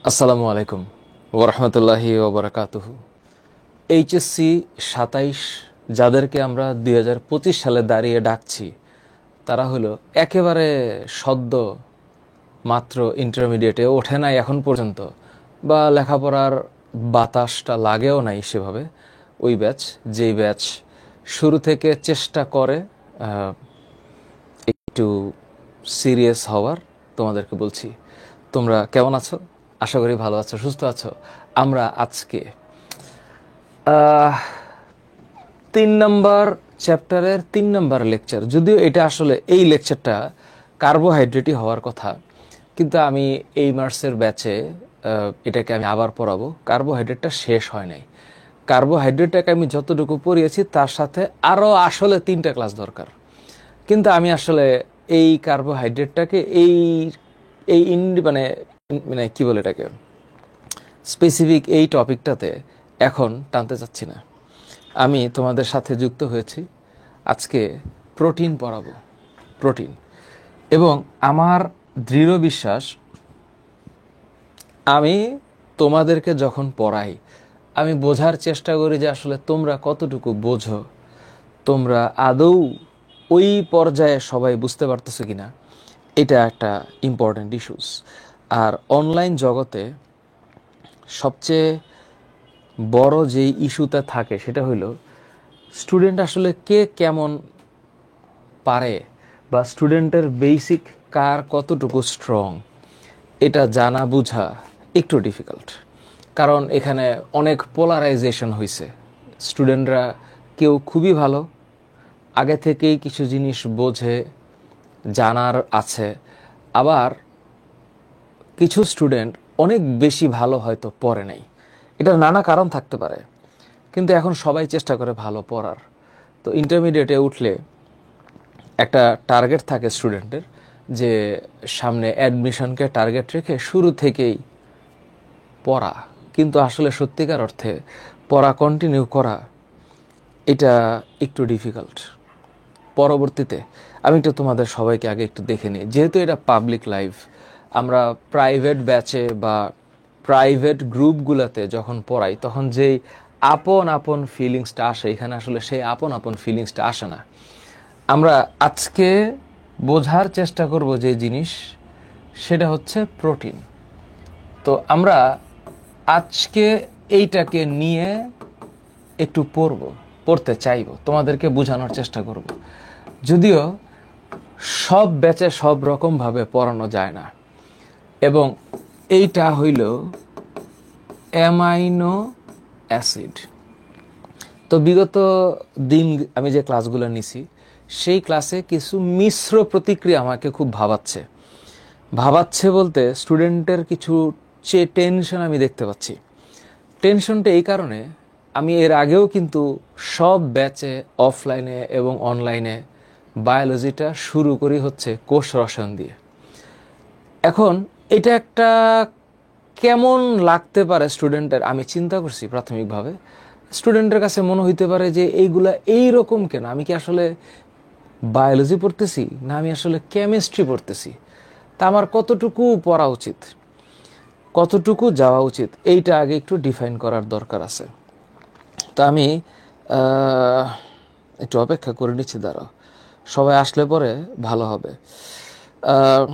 আসসালামু আলাইকুম ওরহমতুল্লাহি ওবরাকাতুহু। এইচএসসি ২৭ যাদেরকে আমরা ২০২৫ সালে দাঁড়িয়ে ডাকছি, তারা হলো একেবারে সদ্য মাত্র ইন্টারমিডিয়েটে ওঠে নাই এখন পর্যন্ত, বা লেখাপড়ার বাতাসটা লাগেও নাই সেভাবে। ওই ব্যাচ, যেই ব্যাচ শুরু থেকে চেষ্টা করে একটু সিরিয়াস হওয়ার। তোমাদেরকে বলছি, তোমরা কেমন আছো? আশা করি ভালো আছো, সুস্থ আছো। আমরা আজকে আহ, ৩ নম্বর চ্যাপ্টারের ৩ নম্বর লেকচার, যদিও এটা আসলে এই লেকচারটা কার্বোহাইড্রেটই হওয়ার কথা, কিন্তু আমি এই মার্সের ব্যাচে এটাকে আমি আবার পড়াবো। কার্বোহাইড্রেটটা শেষ হয় নাই। কার্বোহাইড্রেটটাকে আমি যতটুকু পড়িয়েছি তার সাথে আরও আসলে 3টা ক্লাস দরকার। কিন্তু আমি আসলে এই কার্বোহাইড্রেটটাকে এই এই মানে মানে কি বলে এটাকে, স্পেসিফিক এই টপিকটাতে এখন টানতে চাচ্ছি না। আমি তোমাদের সাথে যুক্ত হয়েছি, আজকে প্রোটিন পড়াবো। প্রোটিন, এবং আমার দৃঢ় বিশ্বাস, আমি তোমাদেরকে যখন পড়াই আমি বোঝার চেষ্টা করি যে আসলে তোমরা কতটুকু বোঝো, তোমরা আদৌ ওই পর্যায়ে সবাই বুঝতে পারতেছো কিনা। এটা একটা ইম্পর্ট্যান্ট ইস্যুস। আর অনলাইন জগতে সবচেয়ে বড় যেই ইস্যুটা থাকে সেটা হলো স্টুডেন্ট আসলে কে কেমন পারে, বা স্টুডেন্টের বেসিক কার কতটুকু স্ট্রং, এটা জানা বোঝা একটু ডিফিকাল্ট। কারণ এখানে অনেক পোলারাইজেশন হয়েছে। স্টুডেন্টরা কেউ খুবই ভালো, আগে থেকেই কিছু জিনিস বোঝে, জানার আছে। আবার কিছু স্টুডেন্ট অনেক বেশি ভালো হয়তো পড়ে নাই। এটার নানা কারণ থাকতে পারে, কিন্তু এখন সবাই চেষ্টা করে ভালো পড়ার। তো ইন্টারমিডিয়েটে উঠলে একটা টার্গেট থাকে স্টুডেন্টের, যে সামনে অ্যাডমিশনকে টার্গেট রেখে শুরু থেকেই পড়া। কিন্তু আসলে সত্যিকার অর্থে পড়া কন্টিনিউ করা এটা একটু ডিফিকাল্ট। পরবর্তীতে আমি একটু তোমাদের সবাইকে আগে একটু দেখে নিই, যেহেতু এটা পাবলিক লাইভ। আমরা প্রাইভেট ব্যাচে বা প্রাইভেট গ্রুপগুলোতে যখন পড়াই তখন যেই আপন আপন ফিলিংসটা আসে, এখানে আসলে সেই আপন আপন ফিলিংসটা আসে না। আমরা আজকে বোঝার চেষ্টা করব যে জিনিস, সেটা হচ্ছে প্রোটিন। তো আমরা আজকে এইটাকে নিয়ে একটু পড়তে চাইব, তোমাদেরকে বোঝানোর চেষ্টা করব। যদিও সব ব্যাচে সব রকমভাবে পড়ানো যায় না। এবং এইটা হইল অ্যামাইনো অ্যাসিড। তো বিগত দিন আমি যে ক্লাসগুলো নিছি সেই ক্লাসে কিছু মিশ্র প্রতিক্রিয়া আমাকে খুব ভাবাচ্ছে বলতে স্টুডেন্টের কিছু টেনশন আমি দেখতে পাচ্ছি। টেনশনটা এই কারণে, আমি এর আগেও কিন্তু সব ব্যাচে অফলাইনে এবং অনলাইনে বায়োলজিটা শুরু করি হচ্ছে কোষ রসায়ন দিয়ে। এখন এটা একটা কেমন লাগতে পারে স্টুডেন্টের, আমি চিন্তা করছি প্রাথমিকভাবে। স্টুডেন্টের কাছে মনে হইতে পারে যে এইগুলা এইরকম কেন, আমি কি আসলে বায়োলজি পড়তেছি না আমি আসলে কেমিস্ট্রি পড়তেছি, তা আমার কতটুকু পড়া উচিত, কতটুকু যাওয়া উচিত, এইটা আগে একটু ডিফাইন করার দরকার আছে। তো আমি একটু অপেক্ষা করে নিচ্ছি, দাঁড়াও, সবাই আসলে পরে ভালো হবে। আহ,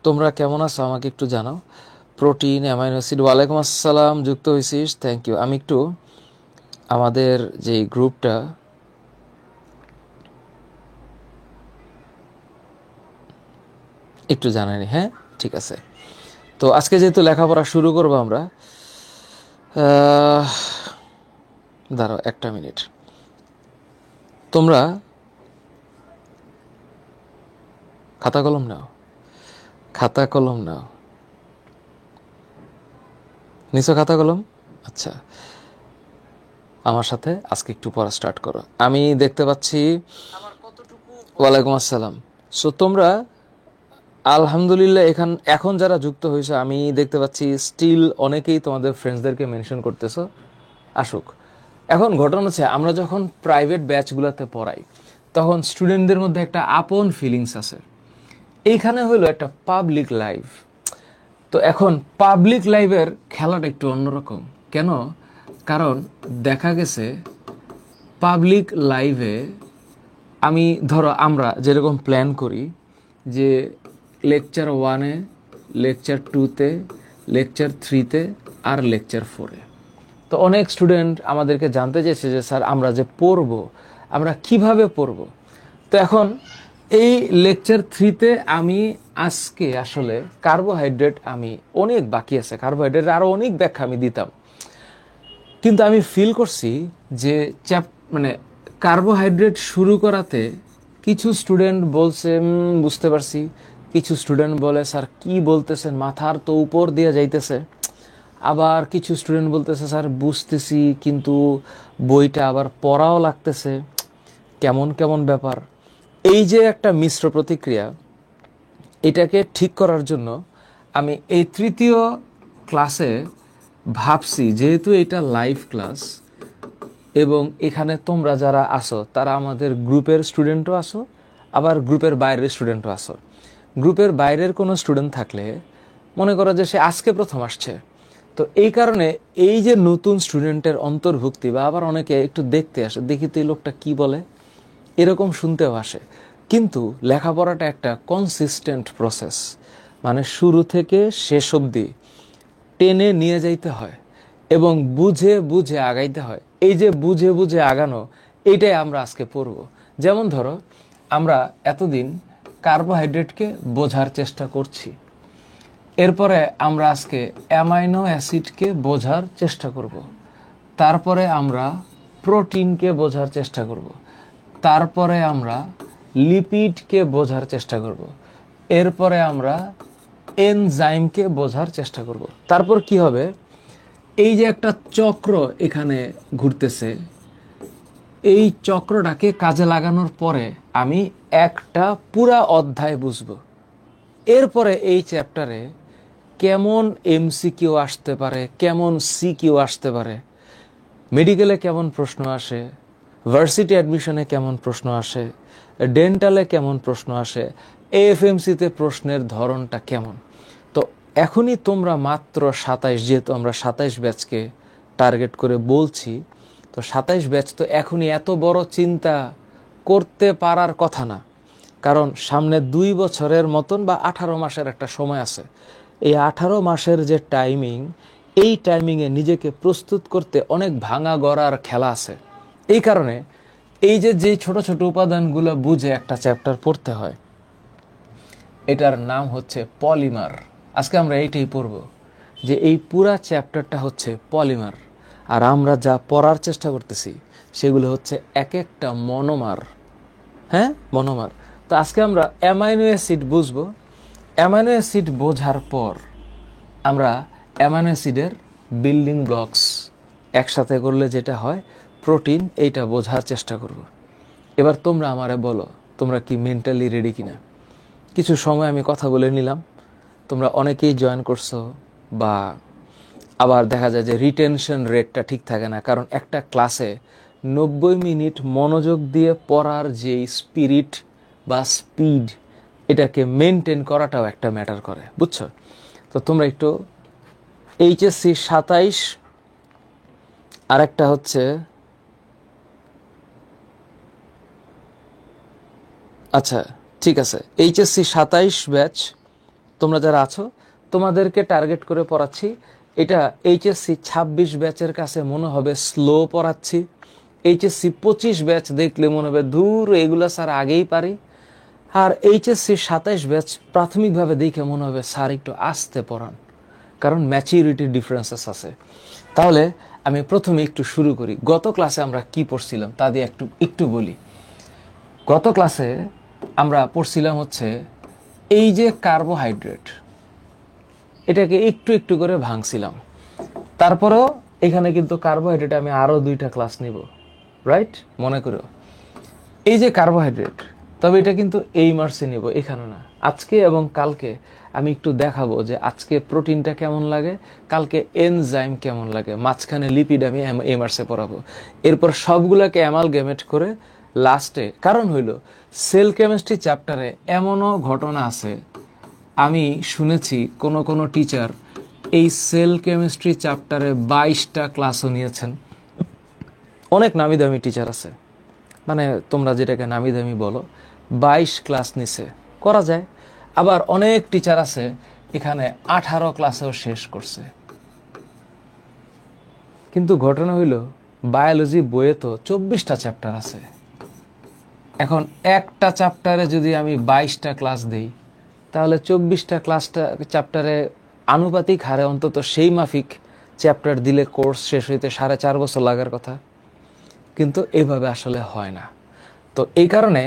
তোমরা কেমন আছো আমাকে একটু জানাও। প্রোটিন, অ্যামাইনো অ্যাসিড, ওয়ালাইকুম আসসালাম, যুক্ত হয়েছিস, থ্যাংক ইউ। আমি একটু আমাদের যে গ্রুপটা একটু জানানি, হ্যাঁ ঠিক আছে। তো আজকে যেহেতু লেখাপড়া শুরু করবো আমরা, দাঁড়াও একটা মিনিট, তোমরা খাতা কলম নাও, খাতা কলম নাও, নিচো খাতা কলম। আচ্ছা, আমার সাথে আজকে একটু পড়া স্টার্ট করো। আমি দেখতে পাচ্ছি, ওয়ালাইকুম আসসালাম। সো তোমরা আলহামদুলিল্লাহ এখন যারা যুক্ত হয়েছে আমি দেখতে পাচ্ছি স্টিল অনেকেই তোমাদের ফ্রেন্ডসদেরকে মেনশন করতেছো, আসুক। এখন ঘটনা হচ্ছে, আমরা যখন প্রাইভেট ব্যাচগুলোতে পড়াই তখন স্টুডেন্টদের মধ্যে একটা আপন ফিলিংস আছে। এইখানে হলো একটা পাবলিক লাইফ, তো এখন পাবলিক লাইভের খেলাটা একটু অন্যরকম। কেন? কারণ দেখা গেছে পাবলিক লাইভে ধরো আমরা যেরকম প্ল্যান করি যে লেকচার 1-এ, লেকচার 2-তে, লেকচার 3-তে আর লেকচার 4-এ। তো অনেক স্টুডেন্ট আমাদেরকে জানতে চেয়েছে যে স্যার আমরা যে পড়বো আমরা কিভাবে পড়বো। তো এখন এই লেকচার 3-তে আমি আজকে আসলে কার্বোহাইড্রেট অনেক বাকি আছে, কার্বোহাইড্রেট আরও অনেক ব্যাখ্যা আমি দিতাম, কিন্তু আমি ফিল করছি যে কার্বোহাইড্রেট শুরু করাতে কিছু স্টুডেন্ট বলছে বুঝতে পারছি, কিছু স্টুডেন্ট বলে স্যার কি বলতেছেন, মাথার তো উপর দিয়ে যাইতেছে। আবার কিছু স্টুডেন্ট বলতেছে স্যার বুঝতেছি কিন্তু বইটা আবার পড়াও লাগতেছে, কেমন কেমন ব্যাপার। এই যে একটা মিশ্র প্রতিক্রিয়া, এটাকে ঠিক করার জন্য আমি এই তৃতীয় ক্লাসে ভাবছি, যেহেতু এটা লাইভ ক্লাস এবং এখানে তোমরা যারা আসো তারা আমাদের গ্রুপের স্টুডেন্টও আসো, আবার গ্রুপের বাইরের স্টুডেন্টও আসো। গ্রুপের বাইরের কোনো স্টুডেন্ট থাকলে মনে করো যে সে আজকে প্রথম আসছে, তো এই কারণে এই যে নতুন স্টুডেন্টের অন্তর্ভুক্তি, বা আবার অনেকে একটু দেখতে আসে, দেখি তো এই লোকটা কি বলে, এরকম শুনতেও আসে। কিন্তু লেখাপড়াটা একটা কনসিস্টেন্ট প্রসেস, মানে শুরু থেকে শেষ অবধি টেনে নিয়ে যাইতে হয় এবং বুঝে বুঝে আগাইতে হয়। এই যে বুঝে বুঝে আগানো, এইটাই আমরা আজকে পড়ব। যেমন ধরো আমরা এতদিন কার্বোহাইড্রেটকে বোঝার চেষ্টা করছি, এরপরে আমরা আজকে অ্যামাইনো অ্যাসিডকে বোঝার চেষ্টা করব, তারপরে আমরা প্রোটিনকে বোঝার চেষ্টা করব, তারপরে আমরা লিপিডকে বোঝার চেষ্টা করব, এরপরে আমরা এনজাইমকে বোঝার চেষ্টা করব। তারপর কি হবে, এই যে একটা চক্র এখানে ঘুরতেছে, এই চক্রটাকে কাজে লাগানোর পরে আমি একটা পুরা অধ্যায় বুঝব। এরপরে এই চ্যাপ্টারে কেমন এমসিকিউ আসতে পারে, কেমন সিকিউ আসতে পারে, মেডিকেলে কেমন প্রশ্ন আসে, ভার্সিটি অ্যাডমিশনে কেমন প্রশ্ন আসে, ডেন্টালে কেমন প্রশ্ন আসে, এএফএমসিতে প্রশ্নের ধরনটা কেমন। তো এখনই তোমরা মাত্র 27, যেহেতু আমরা 27 ব্যাচকে টার্গেট করে বলছি, তো 27 ব্যাচ তো এখনই এত বড় চিন্তা করতে পারার কথা না, কারণ সামনে 2 বছরের মতন বা 18 মাসের একটা সময় আছে। এই 18 মাসের যে টাইমিং, এই টাইমিংয়ে নিজেকে প্রস্তুত করতে অনেক ভাঙা গড়ার খেলা আছে। এই কারণে এই যে ছোট ছোট উপাদানগুলো বুঝে একটা চ্যাপ্টার পড়তে হয়, এটার নাম হচ্ছে পলিমার। আজকে আমরা এইটাই পড়ব, যে এই পুরা চ্যাপ্টারটা হচ্ছে পলিমার, আর আমরা যা পড়ার চেষ্টা করতেছি সেগুলো হচ্ছে এক একটা মনোমার। হ্যাঁ, মনোমার। তো আজকে আমরা অ্যামাইনো অ্যাসিড বুঝবো। অ্যামাইনো অ্যাসিড বোঝার পর আমরা অ্যামাইনো অ্যাসিডের বিল্ডিং ব্লকস একসাথে করলে যেটা হয় প্রোটিন, এইটা বোঝার চেষ্টা করব। এবার তোমরা আমারে বলো তোমরা কি মেন্টালি রেডি কিনা। কিছু সময় আমি কথা বলে নিলাম, তোমরা অনেকেই জয়েন করছো, বা আবার দেখা যায় যে রিটেনশন রেটটা ঠিক থাকে না, কারণ একটা ক্লাসে 90 মিনিট মনোযোগ দিয়ে পড়ার যে স্পিরিট বা স্পিড, এটাকে মেনটেন করাটাও একটা ম্যাটার করে, বুঝছো। তো তোমরা একটু এইচএসসি 27 আর একটা হচ্ছে, আচ্ছা ঠিক আছে, এইচএসসি 27 ব্যাচ তোমরা যারা আছো তোমাদেরকে টার্গেট করে পড়াচ্ছি। এটা এইচএসসি 26 ব্যাচের কাছে মনে হবে স্লো পড়াচ্ছি, এইচএসসি 25 ব্যাচ দেখলে মনে হবে দূর এগুলো স্যার আগেই পারি, আর এইচএসসি 27 ব্যাচ প্রাথমিকভাবে দেখে মনে হবে স্যার একটু আস্তে পড়ান, কারণ ম্যাচিউরিটির ডিফারেন্সেস আছে। তাহলে আমি প্রথমে একটু শুরু করি, গত ক্লাসে আমরা কি পড়ছিলাম তা দিয়ে একটু বলি। গত ক্লাসে আমরা পড়ছিলাম হচ্ছে এই যে কার্বোহাইড্রেট, এটাকে একটু একটু করে ভাঙছিলাম। তারপরেও এখানে কিন্তু কার্বোহাইড্রেট আমি আরও 2টা ক্লাস নিব, রাইট? মনে করো এই যে কার্বোহাইড্রেট, তবে এটা কিন্তু এই মার্সে নিব, এখানে না। আজকে এবং কালকে আমি একটু দেখাবো যে আজকে প্রোটিনটা কেমন লাগে, কালকে এনজাইম কেমন লাগে, মাঝখানে লিপিড আমি এই মার্সে পড়াবো। এরপর সবগুলোকে অ্যামালগেমেট করে লাস্টে, কারণ হইল সেল কেমিস্ট্রি চ্যাপ্টারে এমনও ঘটনা আছে আমি শুনেছি কোন কোন টিচার এই সেল কেমিস্ট্রি চ্যাপ্টারে 22টা ক্লাসও নিয়েছেন। অনেক নামি দামি টিচার আছে, মানে তোমরা যেটাকে নামি দামি বলো, 22 ক্লাস নিছে, করা যায়। আবার অনেক টিচার আছে এখানে 18 ক্লাসেও শেষ করছে। কিন্তু ঘটনা হইল বায়োলজি বইয়ে তো 24টা চ্যাপ্টার আছে। এখন একটা চ্যাপ্টারে যদি আমি 22টা ক্লাস দেই, তাহলে 24টা চ্যাপ্টারে আনুপাতিক হারে অন্তত সেই মাফিক চ্যাপ্টার দিলে কোর্স শেষ হইতে 4.5 বছর লাগার কথা। কিন্তু এইভাবে আসলে হয় না। তো এই কারণে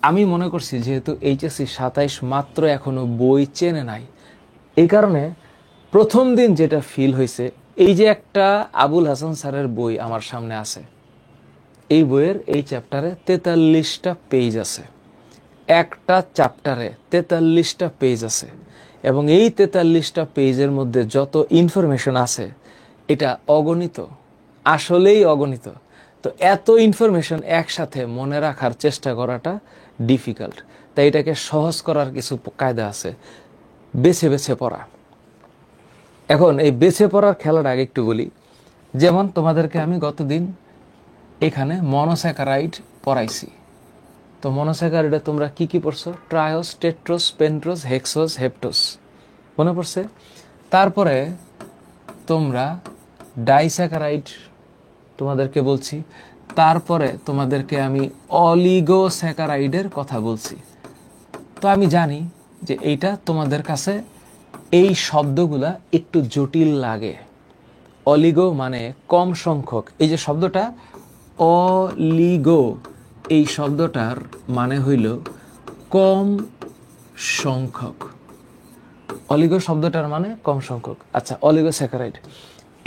আমি মনে করছি যেহেতু এইচএসসি 27 মাত্র এখনো বই চেনে নাই, এই কারণে প্রথম দিন যেটা ফিল হয়েছে, এই যে একটা আবুল হাসান স্যারের বই আমার সামনে আছে, এই বইয়ের এই চ্যাপ্টারে 43টা পেজ আছে। একটা চ্যাপ্টারে 43টা পেজ আছে, এবং এই 43টা পেজের মধ্যে যত ইনফরমেশন আছে এটা অগণিত, আসলেই অগণিত। তো এত ইনফরমেশন একসাথে মনে রাখার চেষ্টা করাটা ডিফিকাল্ট। তাই এটাকে সহজ করার কিছু কায়দা আছে, বেছে বেছে পড়া। এখন এই বেছে পড়ার খেলাটা আগে একটু বলি। যেমন তোমাদেরকে আমি গতদিন এখানে মনোস্যাকারাইড পড়াইছি। তো মনোস্যাকারাইডে তোমরা কি কি পড়ছো? ট্রায়োস, টেট্রোস, পেন্ট্রোস, হেক্সোস, হেপ্টোস মনে পড়ছে? তারপরে তোমরা ডাইস্যাকারাইড তোমাদেরকে বলছি। তারপরে তোমাদেরকে আমি অলিগোস্যাকারাইডের কথা বলছি। তো আমি জানি যে এইটা তোমাদের কাছে এই শব্দগুলা একটু জটিল লাগে। অলিগো মানে কম সংখ্যক। এই যে শব্দটা অলিগো, এই শব্দটার মানে হইল কম সংখ্যক। অলিগো শব্দটার মানে কম সংখ্যক। আচ্ছা, অলিগোস্যাকারাইড।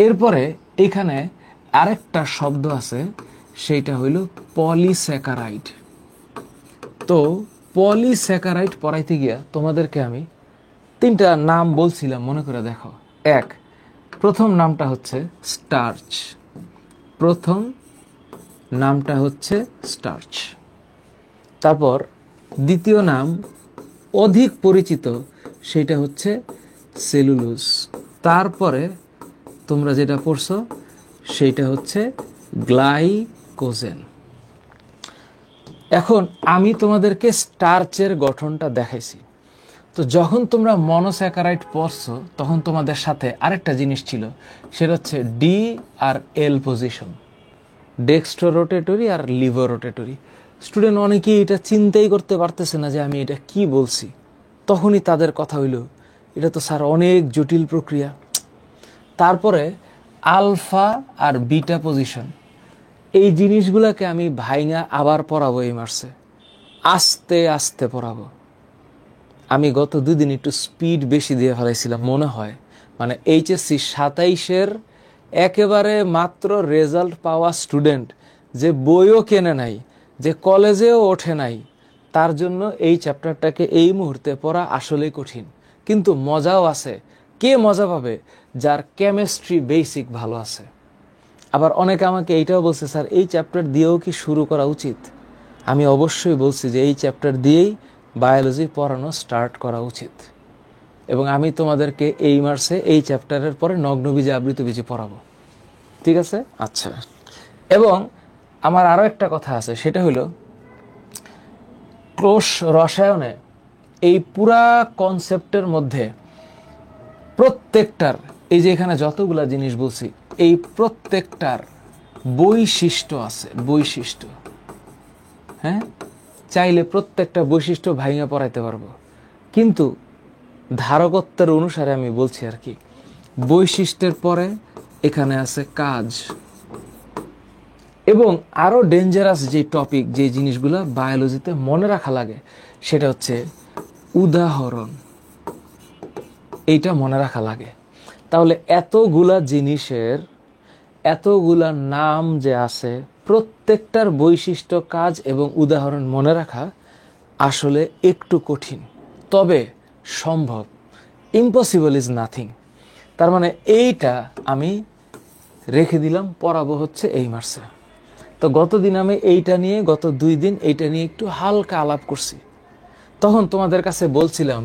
এরপরে এখানে আরেকটা শব্দ আছে, সেইটা হইল পলিস্যাকারাইড। তো পলিস্যাকারাইড পড়াইতে গিয়া তোমাদেরকে আমি 3টা নাম বলছিলাম, মনে করে দেখো। প্রথম নামটা হচ্ছে স্টার্চ। প্রথম নামটা হচ্ছে স্টার্চ। তারপর দ্বিতীয় নাম অধিক পরিচিত, সেটা হচ্ছে সেলুলোজ। তারপরে তোমরা যেটা পড়ছো সেইটা হচ্ছে গ্লাইকোজেন। এখন আমি তোমাদেরকে স্টার্চের গঠনটা দেখাইছি। তো যখন তোমরা মনোস্যাকারাইড পড়ছো তখন তোমাদের সাথে আরেকটা জিনিস ছিল, সেটা হচ্ছে ডি আর এল পজিশন, ডেক্সট্রো রোটেটরি আর লিভার রোটেটরি। স্টুডেন্ট অনেকেই এটা চিন্তাই করতে পারতেছে না যে আমি এটা কি বলছি। তখনই তাদের কথা হইল, এটা তো স্যার অনেক জটিল প্রক্রিয়া। তারপরে আলফা আর বিটা পজিশন, এই জিনিসগুলোকে আমি ভাইঙা আবার পড়াবো এই মার্সে, আস্তে আস্তে পড়াবো। আমি গত 2 দিন একটু স্পিড বেশি দিয়ে ফেলাইছিলাম মনে হয়। মানে এইচএসসি 27-এর একেবারে মাত্র রেজাল্ট পাওয়া স্টুডেন্ট, যে বইও কেনে নাই, যে কলেজেও ওঠে নাই, তার জন্য এই চ্যাপ্টারটাকে এই মুহূর্তে পড়া আসলেই কঠিন। কিন্তু মজাও আছে। কে মজা পাবে? যার কেমিস্ট্রি বেসিক ভালো আছে। আবার অনেকে আমাকে এইটাও বলছে, স্যার এই চ্যাপ্টার দিয়েও কি শুরু করা উচিত? আমি অবশ্যই বলছি যে এই চ্যাপ্টার দিয়েই বায়োলজি পড়ানো স্টার্ট করা উচিত। এবং আমি তোমাদেরকে এই মার্চে এই চ্যাপ্টারের পরে নগ্নবীজে আবৃতবীজে পড়াবো, ঠিক আছে? আচ্ছা, এবং আমার আরও একটা কথা আছে, সেটা হলো কোষ রসায়নে এই পুরা কনসেপ্টের মধ্যে প্রত্যেকটার, এই যে এখানে যতগুলা জিনিস বলছি, এই প্রত্যেকটার বৈশিষ্ট্য আছে, বৈশিষ্ট্য। হ্যাঁ, চাইলে প্রত্যেকটা বৈশিষ্ট্য ভাঙিয়ে পড়াইতে পারবো, কিন্তু ধারকত্বের অনুসারে আমি বলছি আর কি। বৈশিষ্ট্যের পরে এখানে আছে কাজ, এবং আরো ডেঞ্জারাস যে টপিক, যে জিনিসগুলো বায়োলজিতে মনে রাখা লাগে, সেটা হচ্ছে উদাহরণ। এইটা মনে রাখা লাগে। তাহলে এতগুলা জিনিসের এতগুলা নাম যে আছে, প্রত্যেকটার বৈশিষ্ট্য, কাজ এবং উদাহরণ মনে রাখা আসলে একটু কঠিন, তবে সম্ভব। Impossible is nothing. তার মানে এইটা আমি রেখে দিলাম, পড়াবো হচ্ছে এই মার্চে। তো গতদিন আমি এইটা নিয়ে, গত 2 দিন এইটা নিয়ে একটু হালকা আলাপ করছি। তখন তোমাদের কাছে বলছিলাম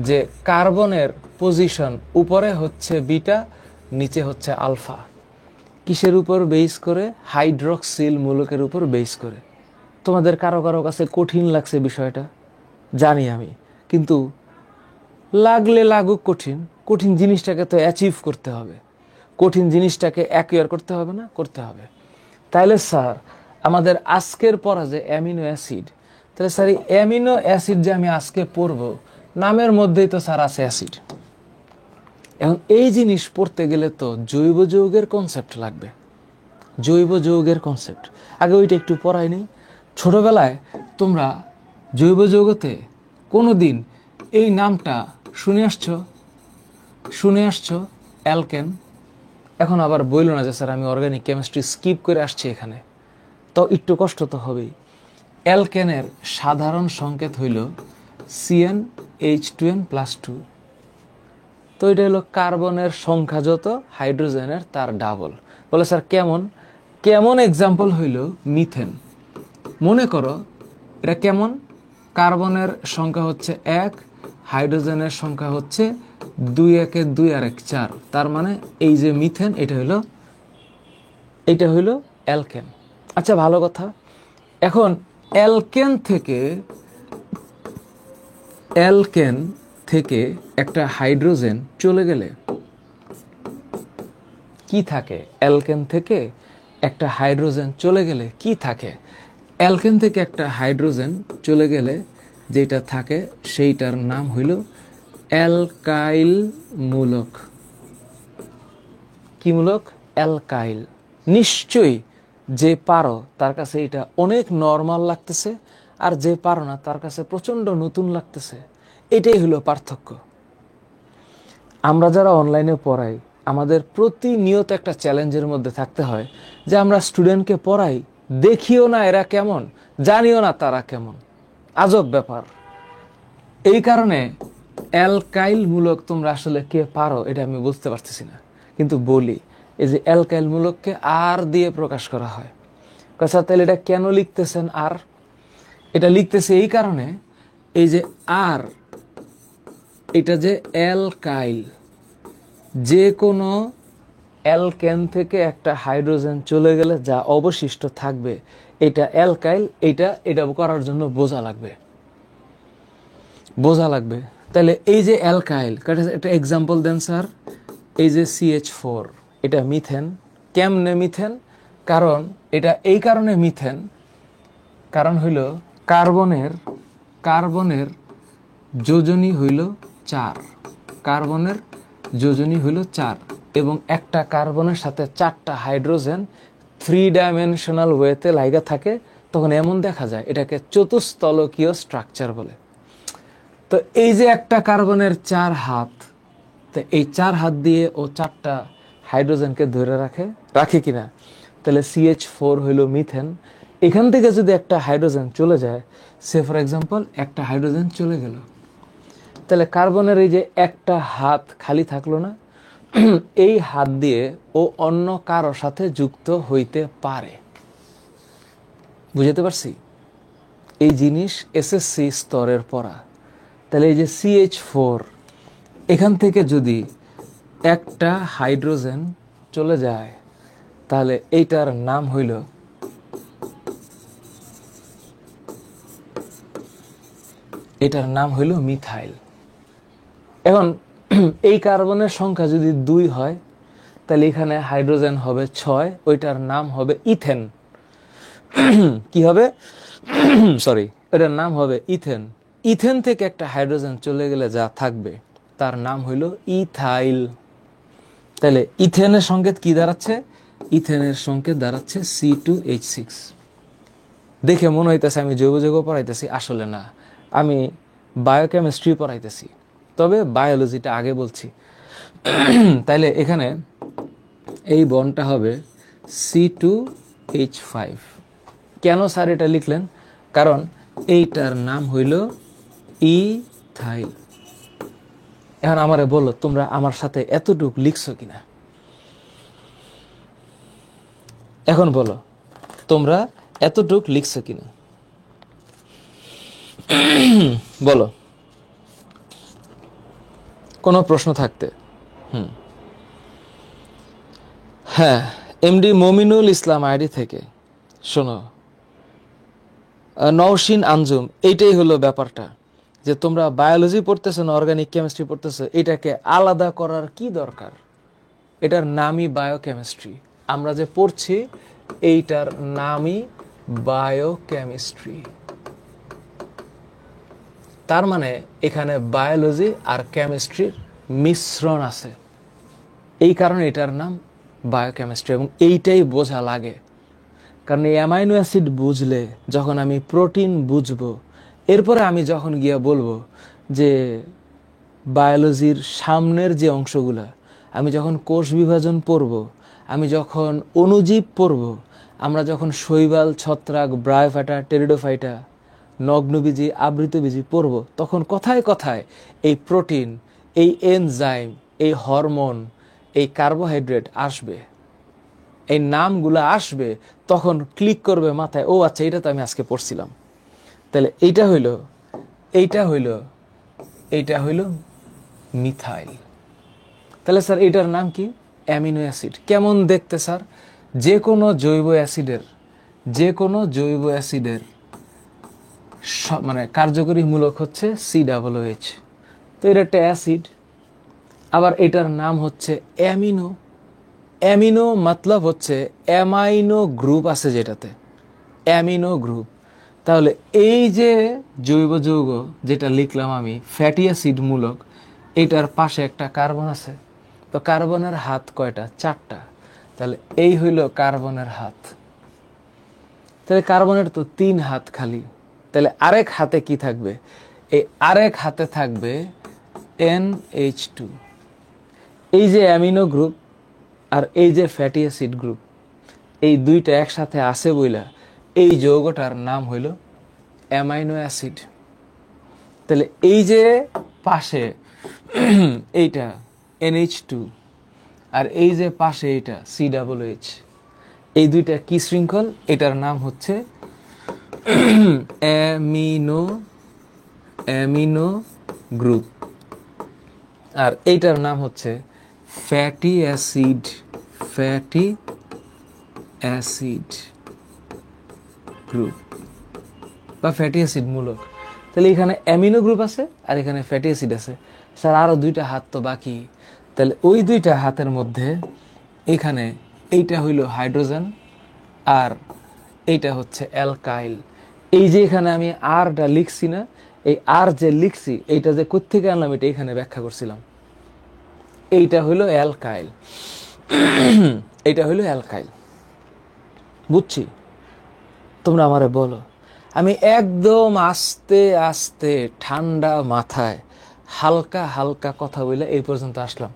যে কার্বনের পজিশন উপরে হচ্ছে বিটা, নিচে হচ্ছে আলফা। কিসের উপর বেস করে? হাইড্রক্সিল মূলকের উপর বেস করে। তোমাদের কারো কারো কাছে কঠিন লাগছে বিষয়টা, জানি আমি, কিন্তু লাগলে লাগুক কঠিন, কঠিন জিনিসটাকে তো অ্যাচিভ করতে হবে, কঠিন জিনিসটাকে অ্যাকুয়ার করতে হবে না? করতে হবে। তাইলে স্যার আমাদের আজকের পড়া যে অ্যামিনো অ্যাসিড, তাহলে স্যার এই অ্যামিনো অ্যাসিড যে আমি আজকে পড়ব, নামের মধ্যেই তো স্যার আছে অ্যাসিড। এখন এই জিনিস পড়তে গেলে তো জৈব যৌগের কনসেপ্ট লাগবে, জৈব যৌগের কনসেপ্ট। আগে ওইটা একটু পড়াই নেই। ছোটবেলায় তোমরা জৈব যৌগতে কোনো দিন এই নামটা শুনে আসছো অ্যালকেন। এখন আবার বইল না যে স্যার আমি অর্গানিক কেমিস্ট্রি স্কিপ করে আসছি এখানে, তো একটু কষ্ট তো হবেই। অ্যালকেনের সাধারণ সংকেত হইল CnH2n+2। তো এটা হলো কার্বনের সংখ্যা যত, হাইড্রোজেনের তার ডাবল। বলে স্যার কেমন? কেমন এক্সাম্পল হইল মিথেন। মনে করো এটা কেমন, কার্বনের সংখ্যা হচ্ছে 1, হাইড্রোজেনের সংখ্যা হচ্ছে 2, 1 2 আর 1 4, তার মানে এই যে মিথেন এটা হইল অ্যালকেন। আচ্ছা ভালো কথা। এখন অ্যালকেন থেকে একটা হাইড্রোজেন চলে গেলে কি থাকে? অ্যালকেন থেকে একটা হাইড্রোজেন চলে গেলে কি থাকে? অ্যালকেন থেকে একটা হাইড্রোজেন চলে গেলে যেটা থাকে সেইটার নাম হইল অ্যালকাইল মূলক। কি মূলক? অ্যালকাইল। নিশ্চয়ই যে পারো তার কাছে এটা অনেক নর্মাল লাগতেছে, আর যে পারো না তার কাছে প্রচণ্ড নতুন লাগতেছে। এটাই হলো পার্থক্য। আমরা যারা অনলাইনে পড়াই, আমাদের প্রতিনিয়ত একটা চ্যালেঞ্জের মধ্যে থাকতে হয় যে আমরা স্টুডেন্টকে পড়াই, দেখিও না এরা কেমন, জানিও না তারা কেমন। আজব ব্যাপার। এই কারণে অ্যালকাইল মূলক তোমরা আসলে কে পারো এটা আমি বুঝতে পারতেছি না, কিন্তু বলি এই যে অ্যালকাইল মূলককে আর দিয়ে প্রকাশ করা হয়। কথা, তাহলে এটা কেন লিখতেছেন আর? এটা লিখতেছে এই কারণে, এই যে আর, এটা যে অ্যালকাইল, যে কোনো অ্যালকেন থেকে একটা হাইড্রোজেন চলে গেলে যা অবশিষ্ট থাকবে এটা অ্যালকাইল। এটা করার জন্য বোঝা লাগবে। তাহলে এই যে অ্যালকাইল, একটা এক্সাম্পল দেন স্যার। এই যে CH4, এটা মিথেন। কেমনে মিথেন? কারণ এটা এই কারণে মিথেন, কারণ হইল কার্বনের যোজনী হইল 4, কার্বনের যোজনী হইল 4, এবং একটা কার্বনের সাথে 4টা হাইড্রোজেন 3 ডাইমেনশনাল ওয়েতে লাইগা থাকে, তখন এমন দেখা যায় এটাকে চতুস্তলকীয় স্ট্রাকচার বলে। তো এই যে একটা কার্বনের 4 হাত, তো এই 4 হাত দিয়ে ও 4টা হাইড্রোজেনকে ধরে রাখে কিনা? তাহলে CH4 হইল মিথেন। এখান থেকে যদি একটা হাইড্রোজেন চলে যায়, সে ফর এক্সাম্পল একটা হাইড্রোজেন চলে গেল, তাহলে কার্বনের এই যে একটা হাত খালি থাকলো না, এই হাত দিয়ে ও অন্য কারো সাথে যুক্ত হইতে পারে। বুঝতে পারছি? এই জিনিস SSC স্তরের পড়া। তাহলে এই যে CH4, এখান থেকে যদি একটা হাইড্রোজেন চলে যায়, তাহলে এইটার নাম হইল মিথাইল। এখন এই কার্বনের সংখ্যা যদি 2 হয়, তাহলে এখানে হাইড্রোজেন হবে 6, ওইটার নাম হবে ইথেন। কি হবে? সরি, এটার নাম হবে ইথেন। ইথেন থেকে একটা হাইড্রোজেন চলে গেলে যা থাকবে তার নাম হইল ইথাইল। তাহলে ইথেনের সংকেত কি দাঁড়াচ্ছে? ইথেনের সংকেত দাঁড়াচ্ছে C2H6। দেখে মনে হইতেছে আমি জৈব যৌগ পড়াইতেছি, আসলে না, আমি বায়োকেমিস্ট্রি পড়াইতেছি, তবে বায়োলজিটা আগে বলছি। তাইলে এখানে এই বন্ডটা হবে C2H5। কেন স্যার এটা লিখলেন? কারণ এইটার নাম হইল ইথাইল। এখন আমারে বলো, তোমরা আমার সাথে এতটুকু লিখছো কিনা? এখন বলো, তোমরা এতটুকু লিখছো কিনা? বলো। কোনো প্রশ্ন থাকতে। হ্যাঁ, এমডি মমিনুল ইসলাম আইডি থেকে শোনো, নওশিন আঞ্জুম, এইটাই হলো ব্যাপারটা, যে তোমরা বায়োলজি পড়তেছো না অর্গানিক কেমিস্ট্রি পড়তেছো, এটাকে আলাদা করার কি দরকার? এটার নামই বায়োকেমিস্ট্রি। আমরা যে পড়ছি এইটার নামই বায়োকেমিস্ট্রি। তার মানে এখানে বায়োলজি আর কেমিস্ট্রির মিশ্রণ আছে, এই কারণে এটার নাম বায়োকেমিস্ট্রি। এবং এইটাই বোঝা লাগে, কারণ এই অ্যামাইনো অ্যাসিড বুঝলে, যখন আমি প্রোটিন বুঝবো, এরপরে আমি যখন গিয়ে বলবো যে বায়োলজির সামনের যে অংশগুলা, আমি যখন কোষ বিভাজন পড়ব, আমি যখন অণুজীব পড়ব, আমরা যখন শৈবাল, ছত্রাক, ব্রায়োফাইটা, টেরিডোফাইটা, নগ্নবীজি, আবৃতবীজি পড়ব, তখন কথায় কথায় এই প্রোটিন, এই এনজাইম, এই হরমোন, এই কার্বোহাইড্রেট আসবে, এই নামগুলো আসবে, তখন ক্লিক করবে মাথায়, ও আচ্ছা এটা তো আমি আজকে পড়ছিলাম। তাহলে এইটা হইল মিথাইল। তাহলে স্যার এটার নাম কি? Amino acid. কেমন দেখতে স্যার? যে কোনো জৈব অ্যাসিডের মানে কার্যকরী মূলক হচ্ছে COOH। তো এটা একটা অ্যাসিড, আবার এটার নাম হচ্ছে অ্যামিনো। অ্যামিনো মতলব হচ্ছে অ্যামাইনো গ্রুপ আছে যেটাতে, অ্যামিনো গ্রুপ। তাহলে এই যে জৈব যৌগ যেটা লিখলাম আমি, ফ্যাটি অ্যাসিড মূলক, এটার পাশে একটা কার্বন আছে। তো কার্বনের হাত কয়টা? 4টা। তাহলে এই হইল কার্বনের হাত। তাহলে কার্বনের তো 3 হাত খালি। তাহলে আরেক হাতে কি থাকবে? এই আরেক হাতে থাকবে NH2। এই যে অ্যামিনো গ্রুপ আর এই যে ফ্যাটি অ্যাসিড গ্রুপ, এই দুইটা একসাথে আছে বইলা এই যৌগটার নাম হইল অ্যামাইনো অ্যাসিড। তাহলে এই যে পাশে এইটা NH2 আর এই যে পাশে এইটা COOH, এই দুইটা কি শৃঙ্খল? এটার নাম হচ্ছে অ্যামিনো গ্রুপ, আর এইটার নাম হচ্ছে ফ্যাটি অ্যাসিড গ্রুপ বা ফ্যাটি অ্যাসিড মূলক। তাহলে এখানে অ্যামিনো গ্রুপ আছে আর এখানে ফ্যাটি অ্যাসিড আছে। স্যার আরো 2টা হাত তো বাকি। তাহলে ওই 2টা হাতের মধ্যে এখানে এইটা হইল হাইড্রোজেন আর এইটা হচ্ছে অ্যালকাইল। এই যে এখানে আমি আরটা লিখছি না, এই আর যে লিখছি এইটা যে কোত্থেকে আনলাম এটা এখানে ব্যাখ্যা করছিলাম। এইটা হইলো অ্যালকাইল, এইটা হইলো অ্যালকাইল। বুঝছি? তোমরা আমারে বলো। আমি একদম আস্তে আস্তে ঠান্ডা মাথায় হালকা হালকা কথা বলে এই পর্যন্ত আসলাম।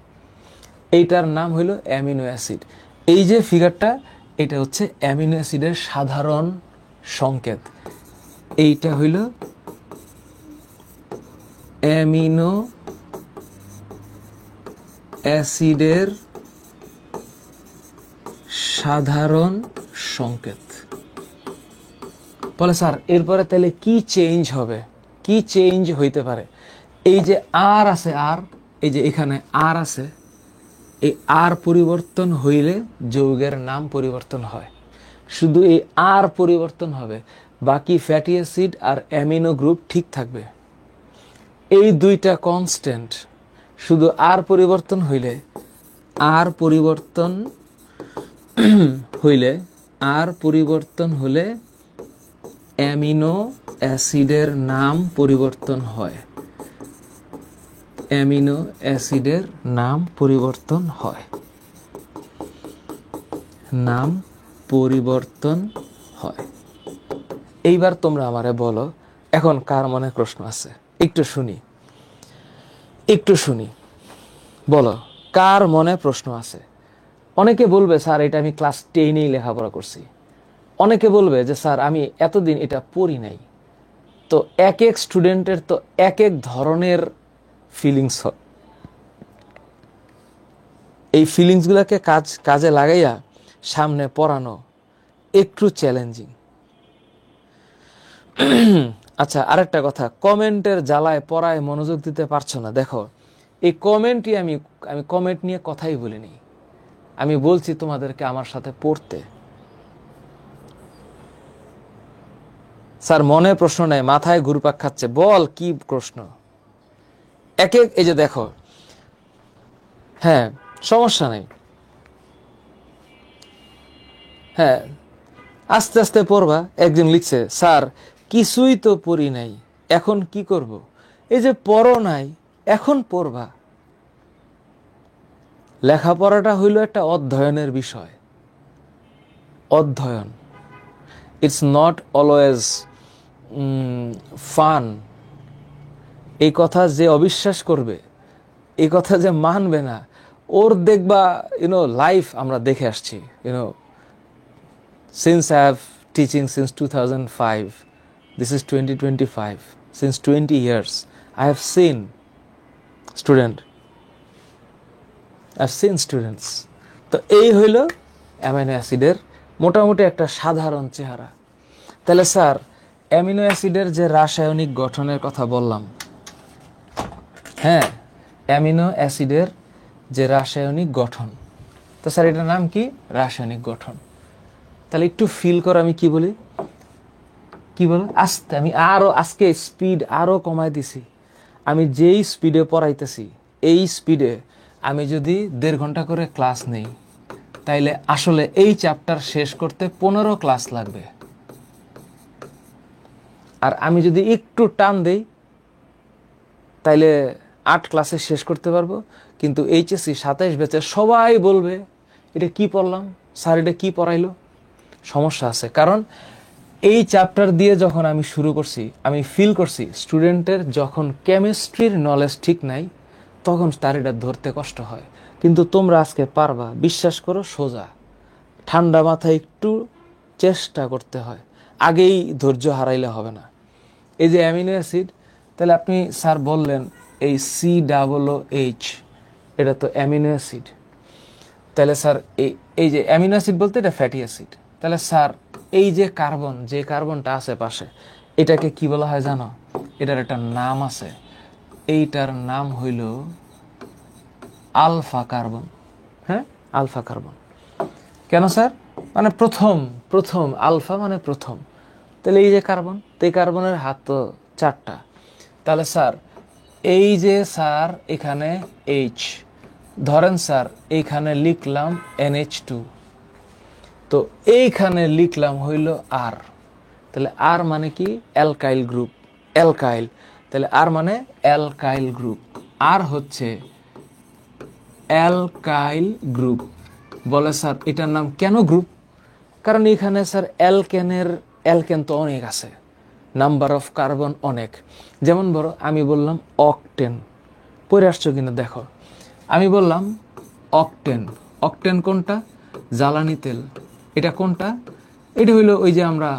এইটার নাম হইল অ্যামিনো অ্যাসিড। এই যে ফিগারটা, এটা হচ্ছে অ্যামিনো অ্যাসিডের সাধারণ সংকেত। এইটা হইল অ্যামিনো অ্যাসিডের সাধারণ সংকেত। বলে স্যার এরপরে তাহলে কি চেঞ্জ হবে, কি চেঞ্জ হইতে পারে? এই যে আর আছে, আর এই যে এখানে আর আছে, এই আর পরিবর্তন হইলে যৌগের নাম পরিবর্তন হয়। শুধু এই আর পরিবর্তন হবে, বাকি ফ্যাটি অ্যাসিড আর অ্যামিনো গ্রুপ ঠিক থাকবে। এই দুইটা কনস্ট্যান্ট। শুধু আর পরিবর্তন হইলে অ্যামিনো অ্যাসিডের নাম পরিবর্তন হয়। অ্যামিনো অ্যাসিডের নাম পরিবর্তন হয়। এইবার তোমরা আমারে বলো, এখন কার মনে প্রশ্ন আছে? একটু শুনি, বলো কার মনে প্রশ্ন আছে? অনেকে বলবে স্যার এটা আমি ক্লাস 10-এই লেখাপড়া করছি। অনেকে বলবে যে স্যার আমি এতদিন এটা পড়ি নাই। তো এক এক স্টুডেন্টের তো এক এক ধরনের ফিলিংস হয়। এই ফিলিংসগুলোকে কাজে লাগাইয়া সামনে পড়ানো একটু চ্যালেঞ্জিং। আচ্ছা, আরেকটা কথা, কমেন্টের জ্বালায় পড়ায় মনোযোগ দিতে পারছো না। দেখো, এই কমেন্টই আমি কমেন্ট নিয়ে কথাই বলিনি, আমি বলছি তোমাদেরকে আমার সাথে পড়তে। স্যার মনে প্রশ্ন নেই, মাথায় ঘুরপাক খাচ্ছে, বল কি প্রশ্ন। এই যে দেখো, হ্যাঁ সমস্যা নেই, হ্যাঁ আস্তে আস্তে পড়বা। একজন লিখছে, স্যার কিছুই তো পড়ি নাই, এখন কি করব? এই যে পড়ো নাই, এখন পড়বা। লেখাপড়াটা হইল একটা অধ্যয়নের বিষয়, অধ্যয়ন। It's not always fun. এই কথা যে অবিশ্বাস করবে, এই কথা যে মানবে না, ওর দেখবা লাইফ আমরা দেখে আসছি, since I have teaching since 2005, this is 2025, since 20 years I have seen students. তো এই হইল অ্যামিনো অ্যাসিডের মোটামুটি একটা সাধারণ চেহারা। তাহলে স্যার অ্যামিনো অ্যাসিডের যে রাসায়নিক গঠনের কথা বললাম, হ্যাঁ অ্যামিনো অ্যাসিডের যে রাসায়নিক গঠন, তো স্যার এটার নাম কি? রাসায়নিক গঠন। তাহলে একটু ফিল করো আমি কি বলি, কি বলো আস্তে। আমি আজকে স্পিড আরো কমাই দিছি। আমি যেই স্পিডে পড়াইতেছি, এই স্পিডে আমি যদি 1.5 ঘন্টা করে ক্লাস নেই, তাইলে আসলে এই চ্যাপ্টার শেষ করতে 15 ক্লাস লাগবে। আর আমি যদি একটু টান দেই, তাইলে 8 ক্লাসে শেষ করতে পারবো। কিন্তু এইচএসসি 27 ব্যাচে সবাই বলবে, এটা কি পড়লাম স্যার, এটা কি পড়াইলো? সমস্যা আছে, কারণ এই চ্যাপ্টার দিয়ে যখন আমি শুরু করছি, আমি ফিল করছি স্টুডেন্টের যখন কেমিস্ট্রির নলেজ ঠিক নাই, তখন তার এটা ধরতে কষ্ট হয়। কিন্তু তোমরা আজকে পারবা, বিশ্বাস করো, সোজা ঠান্ডা মাথায় একটু চেষ্টা করতে হয়, আগেই ধৈর্য হারাইলে হবে না। এই যে অ্যামিনো অ্যাসিড, তাহলে আপনি স্যার বললেন এই COOH, এটা তো অ্যামিনো অ্যাসিড। তাহলে স্যার এই যে অ্যামিনো অ্যাসিড বলতে এটা ফ্যাটি অ্যাসিড। তাহলে স্যার এই যে কার্বন, যে কার্বনটা আছে পাশে, এটাকে কি বলা হয় জানো? এটার একটা নাম আছে, এইটার নাম হইল আলফা কার্বন। হ্যাঁ আলফা কার্বন। কেন স্যার? মানে প্রথম আলফা মানে প্রথম। তাহলে এই যে কার্বন, এই কার্বনের হাত তো 4টা। তাহলে স্যার এই যে স্যার এখানে H, ধরেন স্যার এইখানে লিখলাম NH2, তো এইখানে লিখলাম হইল R। তাহলে R মানে কি? Alkyl group, alkyl. তাহলে R মানে অ্যালকাইল গ্রুপ, R হচ্ছে অ্যালকাইল গ্রুপ। বলে স্যার এটার নাম কেন গ্রুপ? কারণ এখানে স্যার অ্যালকেন তো অনেক আছে, নাম্বার অফ কার্বন অনেক। যেমন বড় আমি বললাম অকটেন, পড়ে আসছো কিনা দেখো। আমি বললাম অকটেন, অকটেন কোনটা? জ্বালানি তেল। এটা কোনটা? এটা হইলো ওই যে আমরা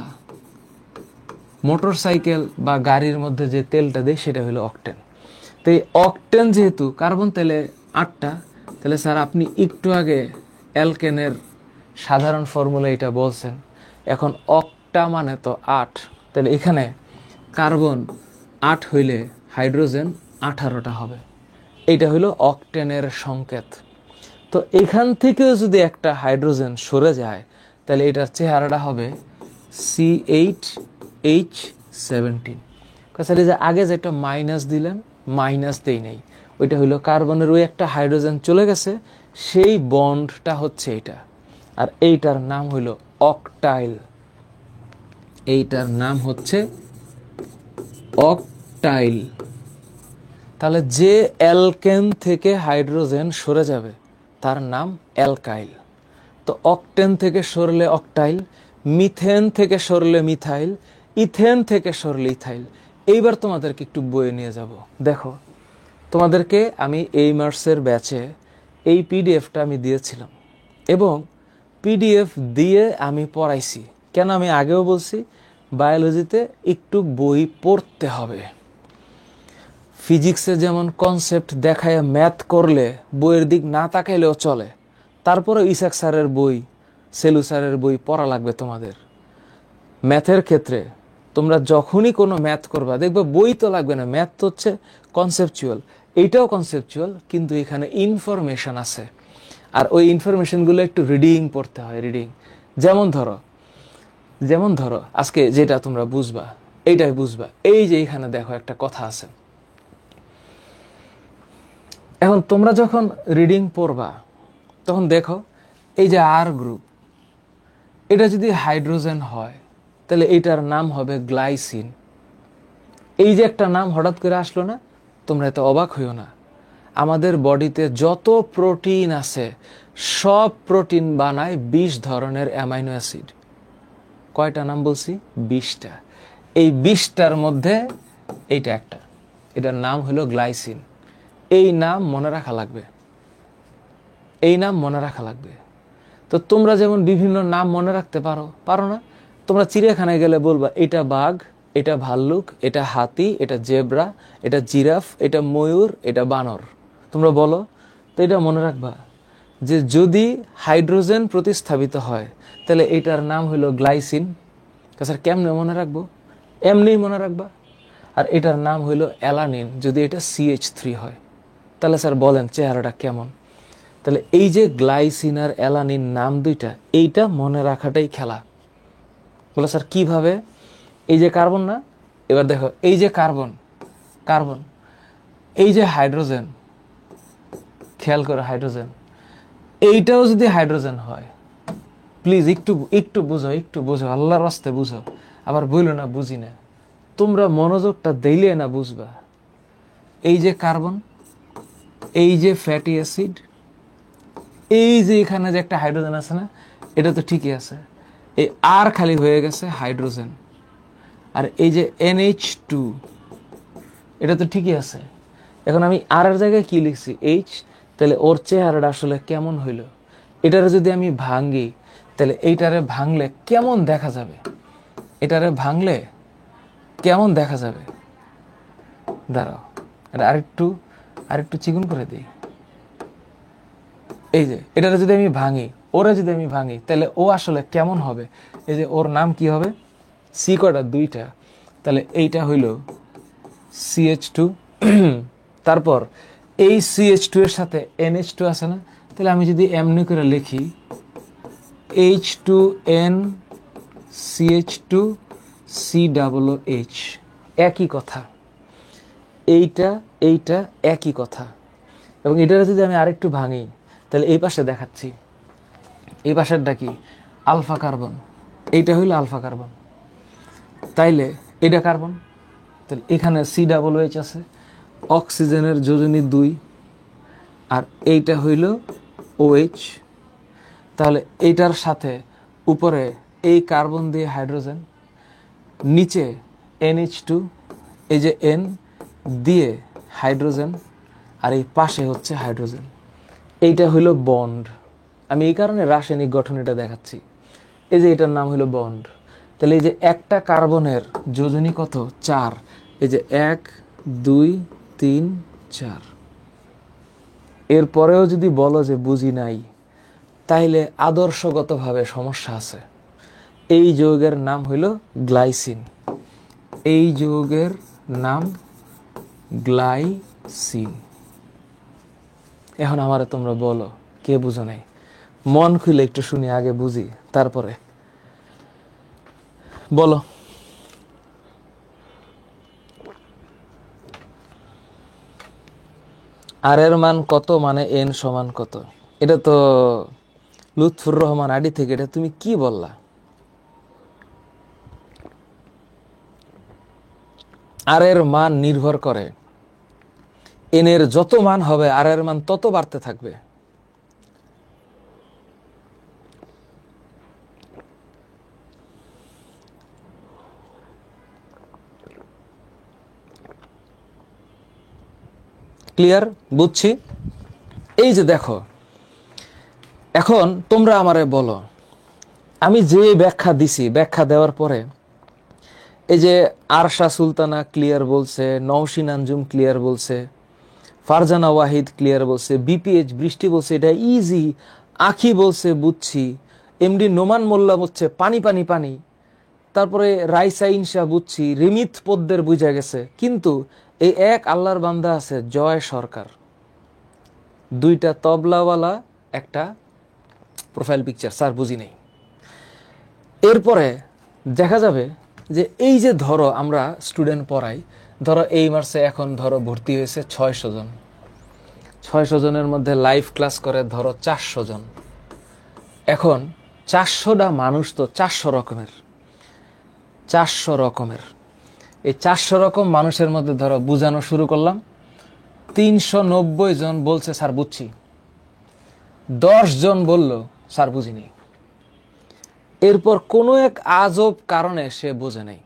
মোটর সাইকেল বা গাড়ির মধ্যে যে তেলটা দেয়, সেটা হলো অকটেন। তো এই অকটেন যেহেতু কার্বন তেলে 8টা, তাহলে স্যার আপনি একটু আগে অ্যালকেনের সাধারণ ফর্মুলা এটা বলছেন, এখন অকটা মানে তো 8, তাহলে এখানে কার্বন 8 হইলে হাইড্রোজেন 18টা হবে। এইটা হইলো অকটেনের সংকেত। তো এখান থেকেও যদি একটা হাইড্রোজেন সরে যায়, তাহলে এটার চেহারাটা হবে CH17। তাহলে যে আগে যেটা মাইনাস দিলেন, মাইনাস দেই নেই, ওইটা হইলো কার্বনের ওই একটা হাইড্রোজেন চলে গেছে, সেই বন্ডটা হচ্ছে এটা। আর এইটার নাম হইলো অকটাইল, এইটার নাম হচ্ছে অকটাইল। তাহলে যে অ্যালকেন থেকে হাইড্রোজেন সরে যাবে তার নাম অ্যালকাইল। তো অকটেন থেকে সরলে অকটাইল, মিথেন থেকে সরলে মিথাইল, ইথেন থেকে সরলে ইথাইল। এইবার তোমাদেরকে একটু বয়ে নিয়ে যাব। দেখো তোমাদেরকে আমি এই মার্চের ব্যাচে এই পিডিএফটা আমি দিয়েছিলাম, এবং পিডিএফ দিয়ে আমি পড়াইছি। কেন? আমি আগেও বলছি বায়োলজিতে একটু বই পড়তে হবে। ফিজিক্সে যেমন কনসেপ্ট দেখায় ম্যাথ করলে বইয়ের দিক না তাকাইলেও চলে, তারপরে ইসাক স্যারের বই, সেলু স্যারের বই পড়া লাগবে তোমাদের। ম্যাথের ক্ষেত্রে তোমরা যখনই কোনো ম্যাথ করবা, দেখবে বই তো লাগবে না, ম্যাথ তো হচ্ছে কনসেপচুয়াল। এইটাও কনসেপচুয়াল, কিন্তু এখানে ইনফরমেশন আছে, আর ওই ইনফরমেশনগুলো একটু রিডিং পড়তে হয়, রিডিং। যেমন ধরো আজকে যেটা তোমরা বুঝবা এইটাই বুঝবা। এই যে এখানে দেখো একটা কথা আছে, এখন তোমরা যখন রিডিং পড়বা তখন দেখো এই যে আর গ্রুপ, এটা যদি হাইড্রোজেন হয় তাহলে এইটার নাম হবে গ্লাইসিন। এই যে একটা নাম হঠাৎ করে আসলো না, তোমরা এত অবাক হইও না। আমাদের বডিতে যত প্রোটিন আছে সব প্রোটিন বানায় 20 ধরনের অ্যামাইনো অ্যাসিড। কয়টা নাম বলছি? 20টা। এই 20টার মধ্যে এইটা একটা, এটার নাম হলো গ্লাইসিন। এই নাম মনে রাখা লাগবে, এই নাম মনে রাখা লাগবে। তো তোমরা যেমন বিভিন্ন নাম মনে রাখতে পারো না? তোমরা চিড়িয়াখানায় গেলে বলবা এটা বাঘ, এটা ভাল্লুক, এটা হাতি, এটা জেব্রা, এটা জিরাফ, এটা ময়ূর, এটা বানর। তোমরা বলো, তো এটা মনে রাখবা যে যদি হাইড্রোজেন প্রতিস্থাপিত হয় তাহলে এটার নাম হলো গ্লাইসিন। স্যার কেমনে মনে রাখবো? এমনি মনে রাখবা। আর এটার নাম হলো অ্যালানিন যদি এটা CH3 হয়। তাহলে স্যার বলেন চেহারাটা কেমন? তাহলে এই যে গ্লাইসিন আর অ্যালানিন নাম দুইটা, এইটা মনে রাখাটাই খেলা। বলে স্যার কিভাবে? এই যে কার্বন না, এবার দেখো এই যে কার্বন, এই যে হাইড্রোজেন, খেয়াল করে হাইড্রোজেন, এইটাও যদি হাইড্রোজেন হয়, প্লিজ একটু বুঝো, আল্লাহর রাস্তায় বুঝো। আবার বইলো না বুঝি না, তোমরা মনোযোগটা দিলে না বুঝবা। এই যে কার্বন, এই যে ফ্যাটি অ্যাসিড, এই যে এখানে যে একটা হাইড্রোজেন আছে না, এটা তো ঠিকই আছে। এই আর খালি হয়ে গেছে হাইড্রোজেন। আর এই যে NH2, এটা তো ঠিকই আছে। এখন আমি আর এর জায়গায় কি লিখছি? H। তাহলে ওর চেহারাটা আসলে কেমন হইল? এটারে যদি আমি ভাঙি তাহলে এইটারে ভাঙলে কেমন দেখা যাবে? এটারে ভাঙলে কেমন দেখা যাবে? দাঁড়াও, এটা আরেকটু চিকন করে দিই। এই যে এটারে যদি আমি ভাঙি, ওরা যদি আমি ভাঙি, তাহলে ও আসলে কেমন হবে? এই যে ওর নাম কি হবে? সি কটা? 2টা। তাহলে এইটা হইল CH2। তারপর এই CH2 এর সাথে NH2 আছে না, তাহলে আমি যদি এমনি করে লিখি H2N CH2 COOH, একই কথা। এইটা একই কথা। এবং এটা যদি আমি আরেকটু ভাঙি তাহলে এই পাশে দেখাচ্ছি, এই পাশেরটা কি? Alpha carbon. এইটা হইল আলফা কার্বন। তাইলে এটা কার্বন, তাহলে এখানে COOH আছে, অক্সিজেনের যোজনী 2, আর এইটা হইল OH। তাহলে এইটার সাথে উপরে এই কার্বন দিয়ে হাইড্রোজেন, নিচে NH2, এই যে N দিয়ে হাইড্রোজেন, আর এই পাশে হচ্ছে হাইড্রোজেন। এইটা হইল বন্ড। আমি এই কারণে রাসায়নিক গঠন এটা দেখাচ্ছি। এই যে এটার নাম হইল বন্ড। তাহলে এই যে একটা কার্বনের যোজনী কত? 4। এই যে 1 2 3 4। এরপরেও যদি বলো যে বুঝি নাই, তাইলে আদর্শগতভাবে সমস্যা আছে। এই যৌগের নাম হইল গ্লাইসিন। এই যৌগের নাম গ্লাইসিন। এখন আমারে তোমরা বলো কে বুঝো নাই? মন খুলে একটু শুনি, আগে বুঝি তারপরে বলো। আর এর মান কত মানে n সমান কত? এটা তো লুৎফুর রহমান আডি থেকে, এটা তুমি কি বললা? আর এর মান নির্ভর করে, n এর যত মান হবে আর এর মান তত বাড়তে থাকবে। ক্লিয়ার? বুঝছি। এই যে দেখো, এখন তোমরা আমারে বলো, আমি যে ব্যাখ্যা দিছি, ব্যাখ্যা দেওয়ার পরে এই যে আরশা সুলতানা ক্লিয়ার বলছে, নওশিন আঞ্জুম ক্লিয়ার বলছে, ফারজানা ওয়াহিদ ক্লিয়ার বলছে, BPH বৃষ্টি বলছে এটা ইজি, আখি বলছে বুঝছি, MD নোমান মোল্লা বলছে পানি পানি পানি, তারপরে রাইসা ইনসা বুঝছি, রিমিত পদ্মের বুঝা গেছে, কিন্তু এই এক আল্লাহর বান্দা আছে জয় সরকার, 2টা তবলাওয়ালা, একটা প্রোফাইল পিকচার, স্যার বুঝি নেই। এরপরে দেখা যাবে যে এই যে ধরো আমরা স্টুডেন্ট পড়াই, ধরো এই মার্চে এখন ধরো ভর্তি হয়েছে 600 জন, 600 জনের মধ্যে লাইভ ক্লাস করে ধরো 400 জন। এখন 400টা মানুষ তো 400 রকমের, 400 রকমের। এই 400 রকম মানুষের মধ্যে ধরো বোঝানো শুরু করলাম, 390 জন বলছে স্যার বুঝছি, 10 জন বলল স্যার বুঝিনি। এরপর কোনো এক আজব কারণে সে বোঝে নাই।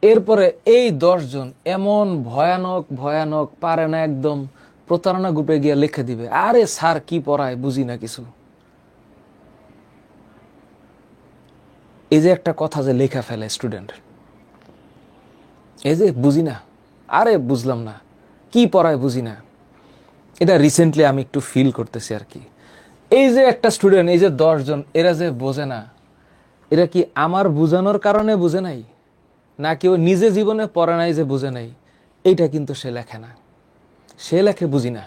এরপরে এই 10 জন এমন ভয়ানক ভয়ানক পারে না, একদম প্রতারণা গ্রুপে গিয়ে লিখে দিবে, আরে স্যার কি পড়ায় বুঝি না কিছু। এই যে একটা কথা যে লেখা ফেলে স্টুডেন্ট, এই যে বুঝি না, আরে বুঝলাম না, কি পড়ায় বুঝি না। এটা রিসেন্টলি আমি একটু ফিল করতেছি আর কি। এই যে একটা স্টুডেন্ট, এই যে 10 জন, এরা যে বোঝে না, এরা কি আমার বোঝানোর কারণে বুঝে নাই, না কেউ নিজে জীবনে পড়ে নাই যে বুঝে নাই? এইটা কিন্তু সে লেখে না, সে লেখে বুঝি না।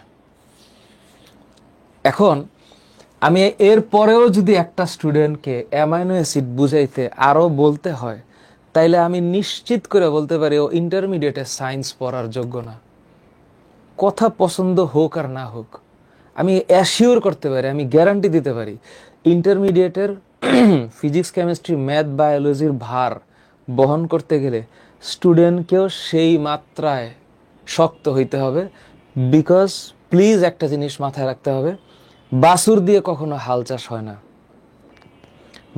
এখন আমি এর পরেও যদি একটা স্টুডেন্টকে অ্যামাইনো অ্যাসিড বুঝাইতে আরও বলতে হয়, তাইলে আমি নিশ্চিত করে বলতে পারি ও ইন্টারমিডিয়েটে সায়েন্স পড়ার যোগ্য না। কথা পছন্দ হোক আর না হোক, আমি অ্যাসিওর করতে পারি, আমি গ্যারান্টি দিতে পারি, ইন্টারমিডিয়েটের ফিজিক্স কেমিস্ট্রি ম্যাথ বায়োলজির ভার বহন করতে গেলে স্টুডেন্টকেও সেই মাত্রায় শক্ত হইতে হবে। বিকজ প্লিজ একটা জিনিস মাথায় রাখতে হবে, বাছুর দিয়ে কখনো হাল চাষ হয় না,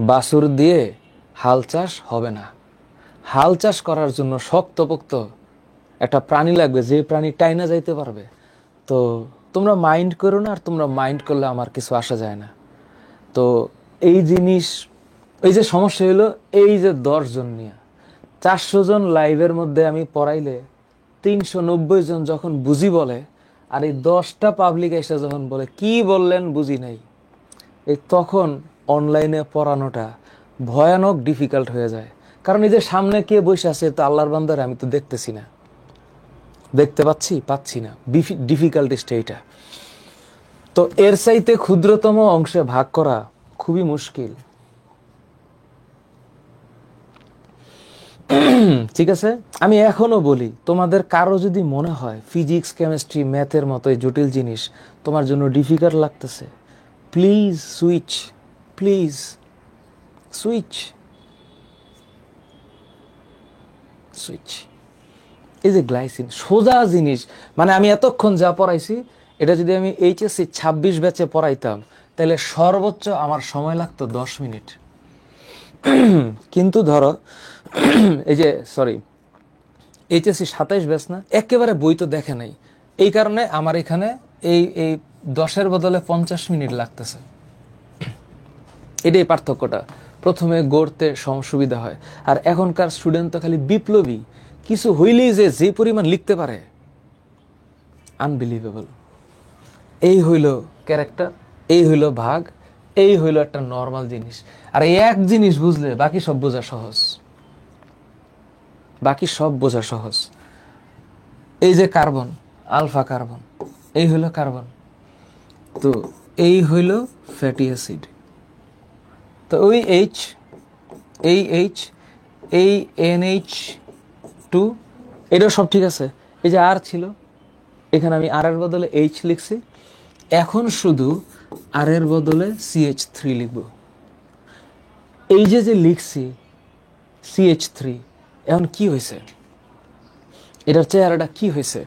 বাছুর দিয়ে হাল চাষ হবে না। হাল চাষ করার জন্য শক্তপোক্ত একটা প্রাণী লাগবে, যে প্রাণী টাইনা যাইতে পারবে। তো তোমরা মাইন্ড করো না, আর তোমরা মাইন্ড করলে আমার কিছু আসা যায় না। তো এই জিনিস, এই যে সমস্যা হলো, এই যে 10 জন নিয়ে 400 জন লাইভের মধ্যে আমি পড়াইলে 390 জন যখন বুঝি বলে, আর এই 10টা পাবলিক এসে যখন বলে কি বললেন বুঝি নাই, এই তখন অনলাইনে পড়ানোটা ভয়ানক ডিফিকাল্ট হয়ে যায়। কারণ এই যে সামনে কে বসে আছে, তো আল্লাহর বান্দারে আমি তো দেখতেছি না, দেখতে পাচ্ছি না, ডিফিকাল্ট এইটা। তো এর চাইতে ক্ষুদ্রতম অংশে ভাগ করা খুবই মুশকিল। ঠিক আছে, আমি এখনো বলি, তোমাদের কারো যদি মনে হয় ফিজিক্স কেমিস্ট্রি ম্যাথের মতো জটিল জিনিস তোমার জন্য ডিফিকাল্ট লাগতেছে, please switch, please switch, switch. এই যে গ্লাইসিন সোজা জিনিস, মানে আমি এতক্ষণ যা পড়াইছি, এটা যদি আমি এইচএসসি 26 ব্যাচে পড়াইতাম, তাহলে সর্বোচ্চ আমার সময় লাগতো 10 মিনিট। কিন্তু ধরো এই যে এইচএসসি 27 ব্যাচ না, একেবারে বই তো দেখে নাই, এই কারণে আমার এখানে এই 10-এর বদলে 50 মিনিট লাগতেছে। এটাই পার্থক্যটা, প্রথমে গড়তে সুবিধা হয়। আর এখনকার স্টুডেন্ট তো খালি বিপ্লবী, কিছু হইলেই যে পরিমাণ লিখতে পারে, আনবিলিভেবল। এই হইল ক্যারেক্টার, এই হইল ভাগ, এই হইল একটা নর্মাল জিনিস। আর এই এক জিনিস বুঝলে বাকি সব বোঝা সহজ, বাকি সব বোঝা সহজ। এই যে কার্বন, আলফা কার্বন, এই হইল কার্বন, তো এই হইল ফ্যাটি অ্যাসিড, তো ওই এইচ, এই NH2, এটাও সব ঠিক আছে। এই যে আর ছিল, এখানে আমি আর এর বদলে এইচ লিখছি, এখন শুধু আর এর বদলে CH3 লিখব। এই যে লিখছি CH3, এখন কি হয়েছে, এটার চেহারাটা কি হয়েছে?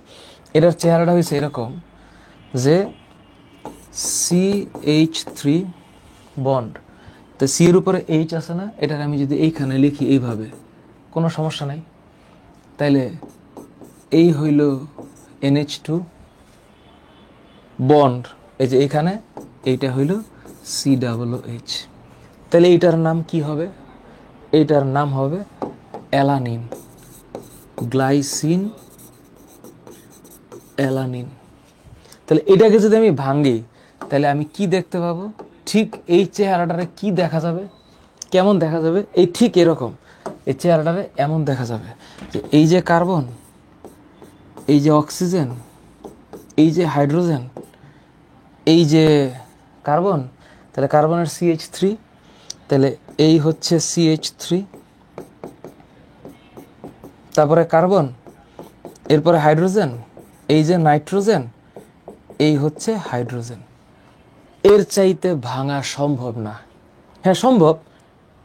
এটার চেহারাটা হয়েছে এরকম যে CH3 বন্ড, তো সি এর উপরে এইচ আছে না, এটার আমি যদি এইখানে লিখি এইভাবে, কোনো সমস্যা নাই। তাইলে এই হইল NH2 বন্ড, এই যে এইখানে এইটা হইল COOH। তাহলে এইটার নাম কি হবে? এইটার নাম হবে অ্যালানিন, গ্লাইসিন অ্যালানিন। তাহলে এটাকে যদি আমি ভাঙি, তাহলে আমি কি দেখতে পাবো? ঠিক এই চেহারাটারে কি দেখা যাবে, কেমন দেখা যাবে? এই ঠিক এরকম, এই চেহারাটারে এমন দেখা যাবে যে এই যে কার্বন, এই যে অক্সিজেন, এই যে হাইড্রোজেন, এই যে কার্বন, তাহলে কার্বনের CH3, তাহলে এই হচ্ছে CH3, তারপরে কার্বন, এরপরে হাইড্রোজেন, এই যে নাইট্রোজেন, এই হচ্ছে হাইড্রোজেন। এর চাইতে ভাঙা সম্ভব না। হ্যাঁ সম্ভব,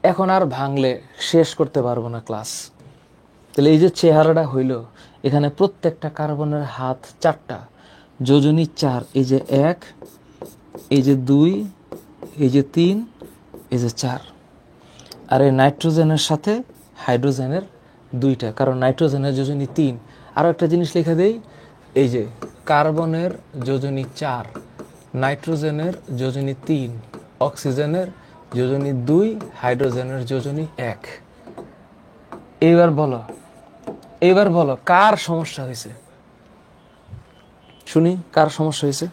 এখন আর ভাঙলে শেষ করতে পারবো না ক্লাস। তাহলে এই যে চেহারাটা হইল, এখানে প্রত্যেকটা কার্বনের হাত 4টা, যোজনী 4, এই যে 1, এই যে 2, এই যে 3, এই যে 4। আর এই নাইট্রোজেনের সাথে হাইড্রোজেনের 2টা, কারণ নাইট্রোজেনের যোজনী 3। আরও একটা জিনিস লিখে দেই, এই যে কার্বনের যোজনী 4, নাইট্রোজেনের যোজনী 3, অক্সিজেনের যোজনী 2, হাইড্রোজেনের যোজনী 1। এইবার বলো কার সমস্যা হয়েছে? শুনি, কার সমস্যা হয়েছে?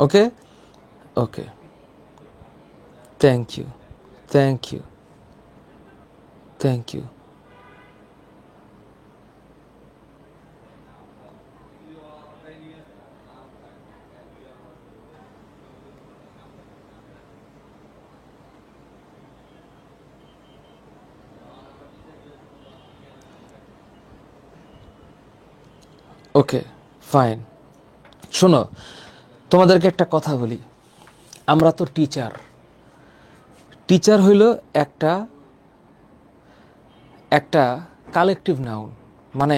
Okay okay, thank you, thank you, thank you. Okay fine, শোনো, তোমাদেরকে একটা কথা বলি। আমরা তো টিচার। টিচার হইল একটা একটা কালেকটিভ নাউন। মানে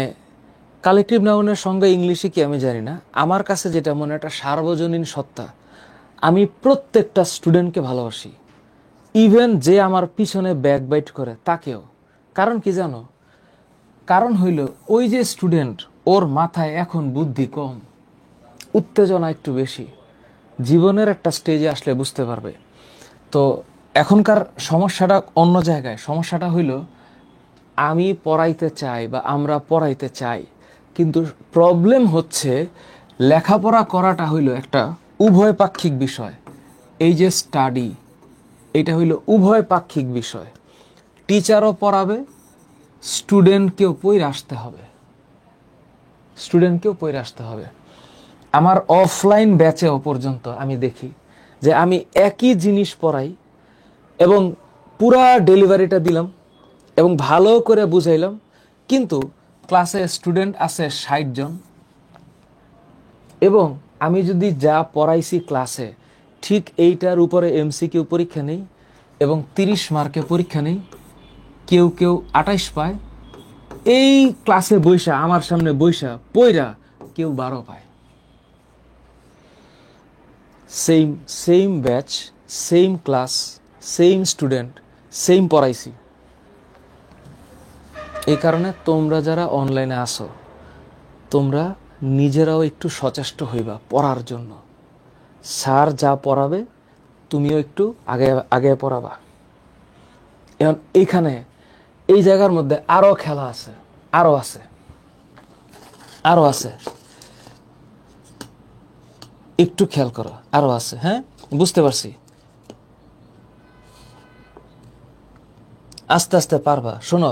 কালেকটিভ নাউনের সঙ্গে ইংলিশে কি আমি জানি না, আমার কাছে যেটা মনে একটা সার্বজনীন সত্তা। আমি প্রত্যেকটা স্টুডেন্টকে ভালোবাসি, ইভেন যে আমার পিছনে ব্যাকবাইট করে তাকেও। কারণ কি জানো? কারণ হইল ওই যে স্টুডেন্ট, ওর মাথায় এখন বুদ্ধি কম, উত্তেজনা একটু বেশি, জীবনের একটা স্টেজে আসলে বুঝতে পারবে। তো এখনকার সমস্যাটা অন্য জায়গায়। সমস্যাটা হইল আমি পড়াইতে চাই বা আমরা পড়াইতে চাই, কিন্তু প্রবলেম হচ্ছে লেখাপড়া করাটা হইল একটা উভয় পাক্ষিক বিষয়। এই যে স্টাডি, এটা হইল উভয় পাক্ষিক বিষয়। টিচারও পড়াবে, স্টুডেন্টকেও পড়ে আসতে হবে, আমার অফলাইন ব্যাচেও পর্যন্ত আমি দেখি যে আমি একই জিনিস পড়াই এবং পুরা ডেলিভারিটা দিলাম এবং ভালো করে বুঝাইলাম, কিন্তু ক্লাসে স্টুডেন্ট আছে 60 জন, এবং আমি যদি যা পড়াইছি ক্লাসে ঠিক এইটার উপরে MCQ পরীক্ষা নেই এবং 30 মার্কে পরীক্ষা নেই, কেউ 28 পায়। এই ক্লাসে বইসা, আমার সামনে বইসা পইরা কেউ 12 পায়। Same batch, same class, same student, same পড়াইছি। এই কারণে তোমরা যারা অনলাইনে আসো, তোমরা নিজেরাও একটু সচেষ্ট হইবা পড়ার জন্য। স্যার যা পড়াবে তুমিও একটু আগে আগে পড়াবা। এখন এইখানে এই জায়গার মধ্যে আরো খেলা আছে, আরো আছে, একটু খেয়াল করো, আরো আছে। হ্যাঁ বুঝতে পারছি, আস্তে আস্তে পারবা। শোনো,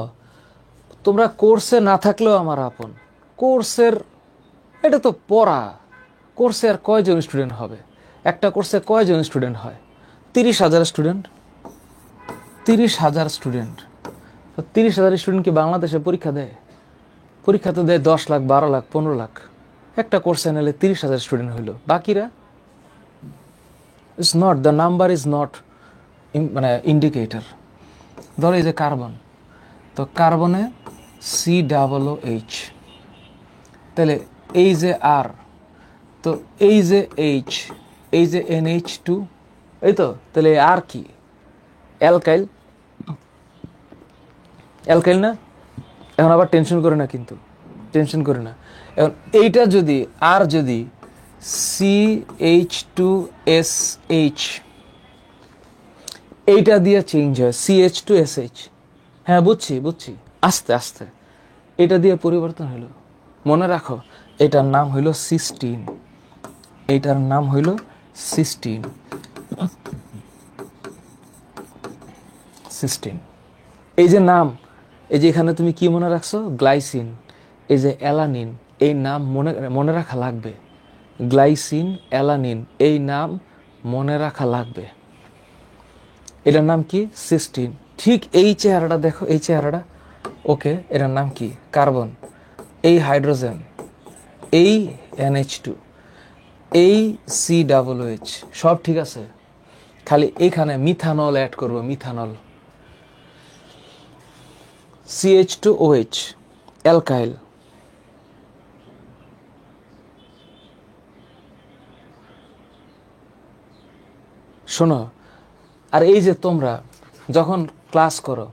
তোমরা কোর্সে না থাকলেও আমার আপন। কোর্সের এটা তো পড়া, কোর্সে আর কয়জন স্টুডেন্ট হবে? একটা কোর্সে কয়জন স্টুডেন্ট হয়? 30,000 স্টুডেন্ট। 30,000 স্টুডেন্ট, 30,000 স্টুডেন্ট কি বাংলাদেশে পরীক্ষা দেয়? পরীক্ষা তো দেয় 10 লাখ, 12 লাখ, 15 লাখ। একটা কোর্সে নিলে 30,000 স্টুডেন্ট হইলো, বাকিরা it's not, the number is not মানে ইন্ডিকেটর। ধরো এই যে কার্বন, তো কার্বনে COOH, তাহলে এই যে আর, তো এই যে H, এই যে NH2, এই তো, তাহলে আর কি? অ্যালকাইল, অ্যালকাইল না? এখন আবার টেনশন করে না, কিন্তু টেনশন করে না। এখন এইটা যদি আর যদি CH2SH, এইটা দিয়ে চেঞ্জ হয় CH2SH, হ্যাঁ বুঝছি, আস্তে আস্তে এটা দিয়ে পরিবর্তন হলো। মনে রাখো, এটার নাম হইল সিস্টিন, এইটার নাম হইল সিস্টিন, সিস্টিন। এই যে নাম, এই যে এখানে তুমি কি মনে রাখছো, গ্লাইসিন, এই যে অ্যালানিন, এই নাম মনে মনে রাখা লাগবে। গ্লাইসিন, অ্যালানিন, এই নাম মনে রাখা লাগবে। এটার নাম কি, সিস্টিন। ঠিক এই চেহারাটা দেখো, এই চেহারাটা, ওকে, এটার নাম কি, কার্বন। এই হাইড্রোজেন, এই NH2, এই COOH, সব ঠিক আছে, খালি এখানে মিথানল অ্যাড করবো, মিথানল। CH2OH, alkyl. শোনো, আর এই যে তোমরা যখন ক্লাস করো,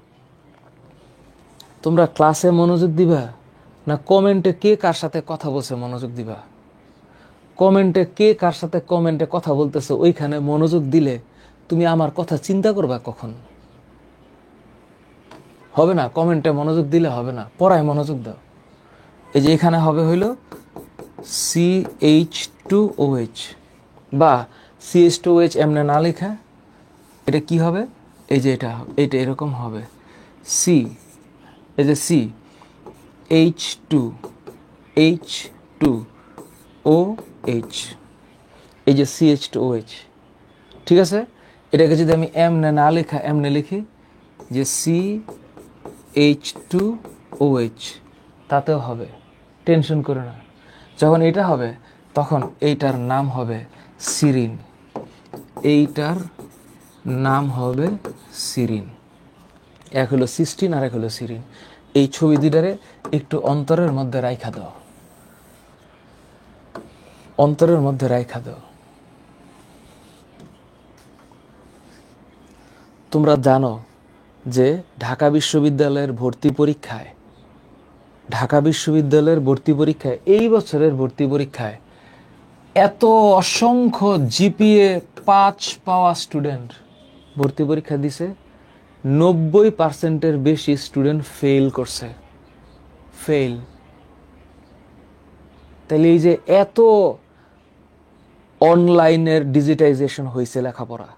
তোমরা ক্লাসে মনোযোগ দিবা না কমেন্টে কে কার সাথে কথা বলছে মনোযোগ দিবা? কমেন্টে কে কার সাথে কমেন্টে কথা বলতেছে ওইখানে মনোযোগ দিলে তুমি আমার কথা চিন্তা করবা কখন? হবে না, কমেন্টে মনোযোগ দিলে হবে না, পড়ায় মনোযোগ দাও। এই যে এখানে হবে হইল CH2OH, বা CH2OH এমনি না লেখা, এটা কি হবে, এই যে এটা এরকম হবে, C, এই যে C, H2OH, এই যে CH2OH, ঠিক আছে? এটাকে যদি আমি এমনে না লেখা এমনে লিখি যে CH2OH, তাতেও হবে, টেনশন করে না। যখন এটা হবে তখন এইটার নাম হবে সিরিন, এইটার নাম হবে সিরিন। এক হলো সিস্টিন আর এক হলো সিরিন। এই ছবি দুটারে একটু অন্তরের মধ্যে রাইখা দাও, অন্তরের মধ্যে রাইখা দাও। তোমরা জানো যে ঢাকা বিশ্ববিদ্যালয়ের ভর্তি পরীক্ষায়, এই বছরের ভর্তি পরীক্ষায় এত অসংখ্য GPA 5 পাওয়া স্টুডেন্ট ভর্তি পরীক্ষা দিছে, 90%-এর বেশি স্টুডেন্ট ফেল করছে, ফেল। তাহলে এই যে এত অনলাইনের ডিজিটাইজেশন হয়েছে, লেখাপড়া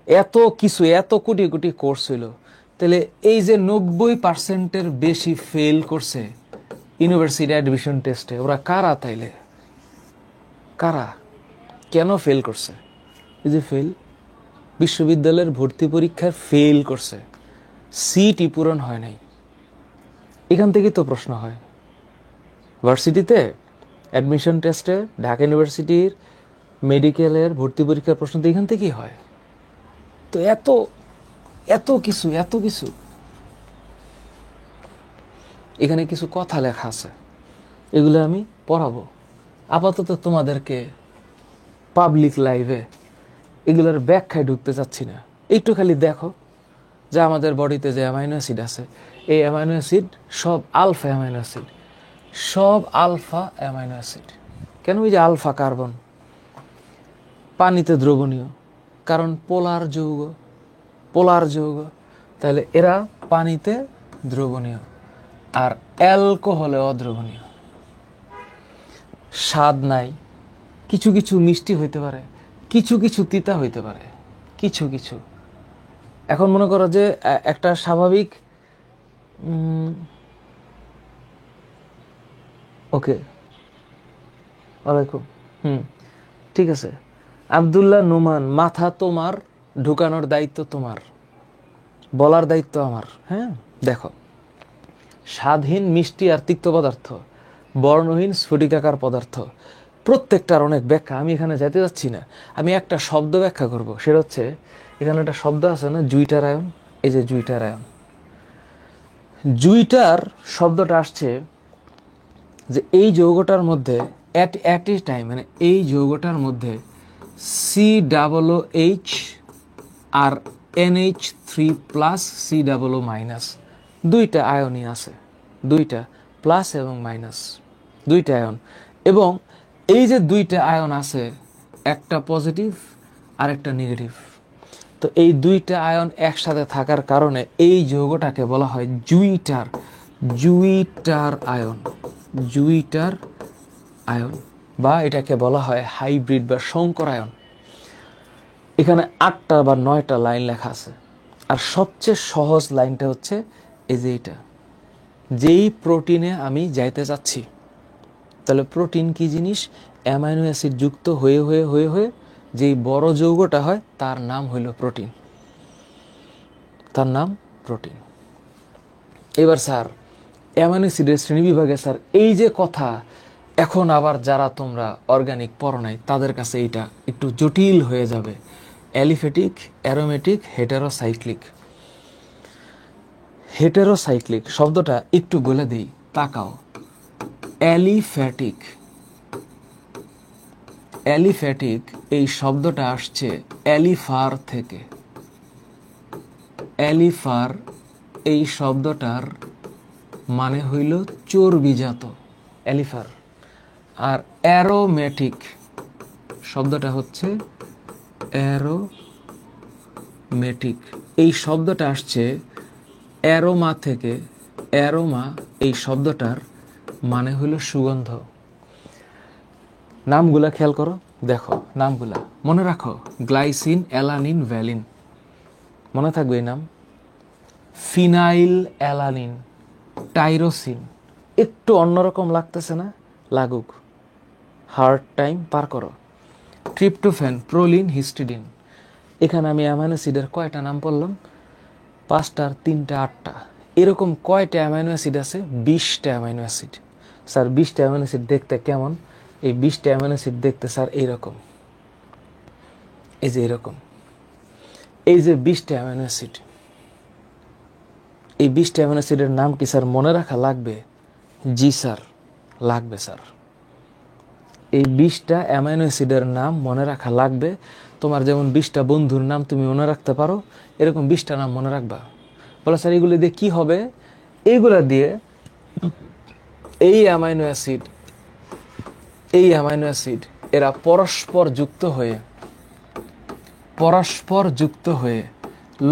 এত কিছু, এত কোটি কোটি কোর্স হইল, তাহলে এই যে 90%-এর বেশি ফেল করছে ইউনিভার্সিটি অ্যাডমিশন টেস্টে, ওরা কারা? তাইলে কারা, কেন ফেল করছে? এই যে ফেল, বিশ্ববিদ্যালয়ের ভর্তি পরীক্ষায় ফেল করছে, সিটই পূরণ হয় নাই। এখান থেকেই তো প্রশ্ন হয় ভার্সিটিতে অ্যাডমিশন টেস্টে, ঢাকা ইউনিভার্সিটির মেডিকেলের ভর্তি পরীক্ষার প্রশ্ন তো এখান থেকেই হয়। তো এত এত কিছু, এত কিছু, এখানে কিছু কথা লেখা আছে, এগুলো আমি পড়াবো। আপাতত তোমাদেরকে পাবলিক লাইভে এগুলোর ব্যাখ্যায় ঢুকতে চাচ্ছি না, একটু খালি দেখো যে আমাদের বডিতে যে অ্যামাইনো অ্যাসিড আছে, এই অ্যামাইনো অ্যাসিড সব আলফা অ্যামাইনো অ্যাসিড, সব আলফা অ্যামাইনো অ্যাসিড। কেন? ওই যে আলফা কার্বন পানিতে দ্রবণীয়, কারণ পোলার যৌগ, পোলার যৌগ, তাহলে এরা পানিতে দ্রবণীয়, আর অ্যালকোহলে অদ্রবণীয়। স্বাদ নাই, কিছু কিছু মিষ্টি হইতে পারে, কিছু কিছু তিতা হইতে পারে, কিছু কিছু। এখন মনে করো যে একটা স্বাভাবিক, ওকে, ওয়ালাইকুম, ঠিক আছে। আব্দুল্লাহ নোমান, মাথা তোমার, ঢুকানোর দায়িত্ব তোমার, বলার দায়িত্ব আমার। হ্যাঁ, দেখো, স্বাদহীন মিষ্টি আর তিক্ত পদার্থ, বর্ণহীন স্ফটিকাকার পদার্থ, প্রত্যেকটার অনেক ব্যাখ্যা, আমি এখানে যেতে যাচ্ছি না। আমি একটা শব্দ ব্যাখ্যা করব, সেটা হচ্ছে, এখানে একটা শব্দ আছে না, জুইটার আয়ন। এই যে জুইটার আয়ন, জুইটার শব্দটা আসছে যে এই যৌগটার মধ্যে অ্যাট এ টাইম, মানে এই যৌগটার মধ্যে COOH আর NH3+ COO-, দুইটা আয়নই আছে, দুইটা প্লাস এবং মাইনাস, দুইটা আয়ন। এবং এই যে দুইটা আয়ন আছে, একটা পজিটিভ আর একটা নেগেটিভ, তো এই দুইটা আয়ন একসাথে থাকার কারণে এই যৌগটাকে বলা হয় জুইটার, জুইটার আয়ন, জুইটার আয়ন, বা এটাকে বলা হয় হাইব্রিড বা সংকর আয়ন। এখানে 8টা বা 9টা লাইন লেখা আছে। আর সবচেয়ে সহজ লাইনটা হচ্ছে এই যে এটা, যেই প্রোটিনে আমি যাইতে চাচ্ছি। তাহলে প্রোটিন কি জিনিস? অ্যামাইনো অ্যাসিড যুক্ত হয়ে হয়ে হয়ে হয়ে যেই বড় যৌগটা হয় তার নাম হইল প্রোটিন, তার নাম প্রোটিন। এবার স্যার অ্যামাইনো অ্যাসিডের শ্রেণীবিভাগে স্যার এই যে কথা, এখন আবার যারা তোমরা অর্গানিক পড়ো নাই তাদের কাছে এটা একটু জটিল হয়ে যাবে। Aliphatic, aromatic, heterocyclic. হেটেরোসাইক্লিক শব্দটা একটু বলে দিই, তাকাও। অ্যালিফ্যাটিক, অ্যালিফ্যাটিক এই শব্দটা আসছে অ্যালিফার থেকে। অ্যালিফার এই শব্দটার মানে হইল চর্বিজাত, অ্যালিফার। আর অ্যারোমেটিক শব্দটা হচ্ছে অ্যারোমেটিক, এই শব্দটা আসছে অ্যারোমা থেকে। অ্যারোমা এই শব্দটার মানে হইল সুগন্ধ। নামগুলা খেয়াল করো, দেখো নামগুলা মনে রাখো। গ্লাইসিন, অ্যালানিন, ভ্যালিন, মনে থাকবে এই নাম। Phenyl alanine, tyrosine. একটু অন্যরকম লাগতেছে না? লাগুক, হার্ড টাইম পার করো। Tryptophan, proline, histidine. এখানে আমি অ্যামাইনো অ্যাসিডের কয়টা নাম বললাম? 5টার 3টা 8টা। এরকম কয়টা অ্যামাইনো অ্যাসিড আছে? 20টা অ্যামাইনো অ্যাসিড। স্যার 20টা অ্যামাইনো অ্যাসিড দেখতে কেমন? এই 20টা অ্যামাইনো অ্যাসিড দেখতে স্যার এইরকম, এই যে এরকম। এই যে 20টা অ্যামাইনো অ্যাসিড, এই 20টা অ্যামাইনো অ্যাসিডের নাম কি স্যার মনে রাখা লাগবে? জি স্যার, লাগবে স্যার। এই 20টা অ্যামাইনো অ্যাসিডের নাম মনে রাখা লাগবে। তোমার যেমন 20টা বন্ধুর নাম তুমি মনে রাখতে পারো, এরকম 20টা নাম মনে রাখবা। বলো স্যার এগুলো দিয়ে কি হবে? এইগুলা দিয়ে এই অ্যামাইনো অ্যাসিড, এই অ্যামাইনো অ্যাসিড এরা পরস্পর যুক্ত হয়ে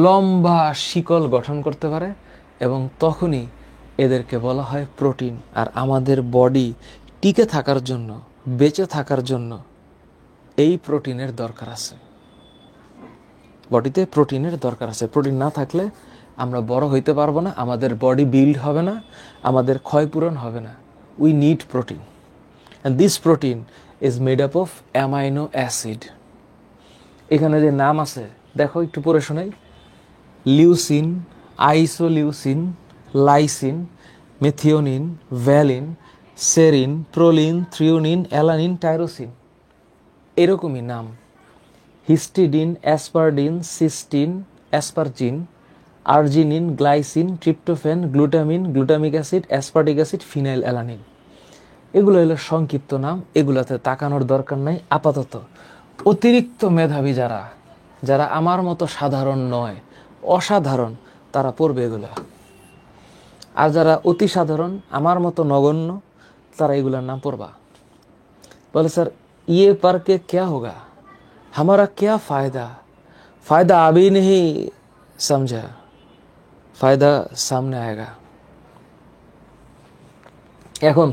লম্বা শিকল গঠন করতে পারে, এবং তখনই এদেরকে বলা হয় প্রোটিন। আর আমাদের বডি টিকে থাকার জন্য, বেঁচে থাকার জন্য এই প্রোটিনের দরকার আছে। বডিতে প্রোটিনের দরকার আছে। প্রোটিন না থাকলে আমরা বড় হইতে পারবো না, আমাদের বডি বিল্ড হবে না, আমাদের ক্ষয়পূরণ হবে না। We need protein, and this protein is made up of amino acid. এখানে যে নাম আছে দেখো, একটু পড়ে শোনাই। Leucine, isoleucine, lysine, methionine, valine, serine, proline, threonine, alanine, tyrosine, এরকমই নাম। হিস্টিডিন, অ্যাসপারডিন, cystine, asparagine, arginine, glycine, tryptophan, glutamine, glutamic acid, aspartic acid, phenylalanine. এগুলো হলো সংক্ষিপ্ত নাম, এগুলোতে তাকানোর দরকার নাই আপাতত। অতিরিক্ত মেধাবী যারা, যারা আমার মতো সাধারণ নয়, অসাধারণ, তারা পড়বে এগুলা। আর যারা অতি সাধারণ, আমার মতো নগণ্য, তারা এগুলার নাম পড়বা। বলে স্যার ইয়ে পढ़ के क्या होगा, हमारा क्या फायदा? फायदा अभी नहीं समझा, फायदा सामने आएगा। এখন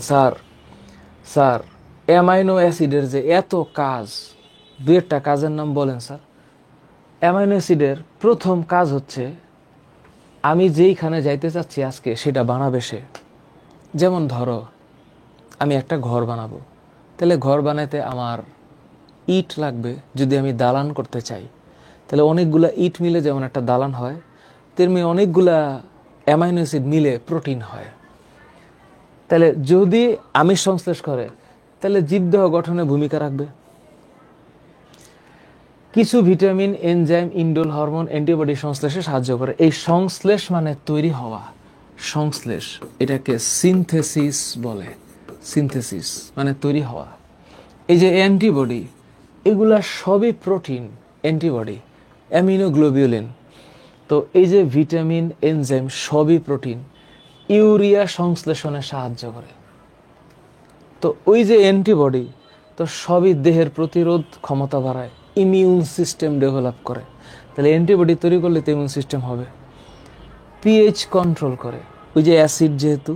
স্যার অ্যামাইনো অ্যাসিডের যে এত কাজ, 2-একটা কাজের নাম বলেন স্যার। অ্যামাইনো অ্যাসিডের প্রথম কাজ হচ্ছে আমি যেইখানে যাইতে চাচ্ছি আজকে সেটা বানাবে সে। যেমন ধরো আমি একটা ঘর বানাবো, তাহলে ঘর বানাইতে আমার ইট লাগবে। যদি আমি দালান করতে চাই, তাহলে অনেকগুলা ইট মিলে যেমন একটা দালান হয়, তেমনি অনেকগুলা অ্যামাইনো অ্যাসিড মিলে প্রোটিন হয়। তাহলে যদি আমিষ সংশ্লেষ করে, তাহলে জীবদেহ গঠনে ভূমিকা রাখবে। কিছু vitamin, enzyme, indole, hormone, antibody সংশ্লেষে সাহায্য করে। এই সংশ্লেষ মানে তৈরি হওয়া, সংশ্লেষ, এটাকে সিনথেসিস বলে। সিনথেসিস মানে তৈরি হওয়া। এই যে অ্যান্টিবডি, এগুলা সবই প্রোটিন। অ্যান্টিবডি, অ্যামিনোগ্লোবিউলিন। তো এই যে ভিটামিন, এনজাইম সবই প্রোটিন। ইউরিয়া সংশ্লেষণে সাহায্য করে। তো ওই যে অ্যান্টিবডি, তো সবই দেহের প্রতিরোধ ক্ষমতা বাড়ায়, ইমিউন সিস্টেম ডেভেলপ করে। তাহলে অ্যান্টিবডি তৈরি করলে তো ইমিউন সিস্টেম হবে। পিএইচ কন্ট্রোল করে, ওই যে অ্যাসিড যেহেতু।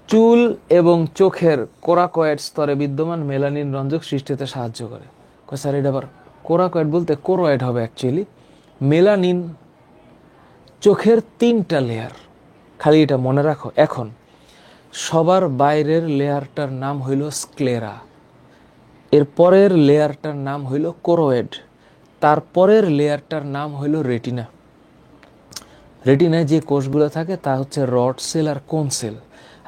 চুল এবং চোখের কোরাকয়েড স্তরে বিদ্যমান মেলানিন রঞ্জক সৃষ্টিতে সাহায্য করে। স্যার এটা আবার কোরাকয়েড বলতে কোরয়েড হবে অ্যাকচুয়ালি। মেলানিন চোখের 3টা লেয়ার, খালি এটা মনে রাখো। এখন সবার বাইরের লেয়ারটার নাম হইল স্ক্লেরা, এর পরের লেয়ারটার নাম হইল কোরোয়েড, তারপরের লেয়ারটার নাম হইল রেটিনা। রেটিনায় যে কোষগুলো থাকে তা হচ্ছে রড সেল আর কোন সেল।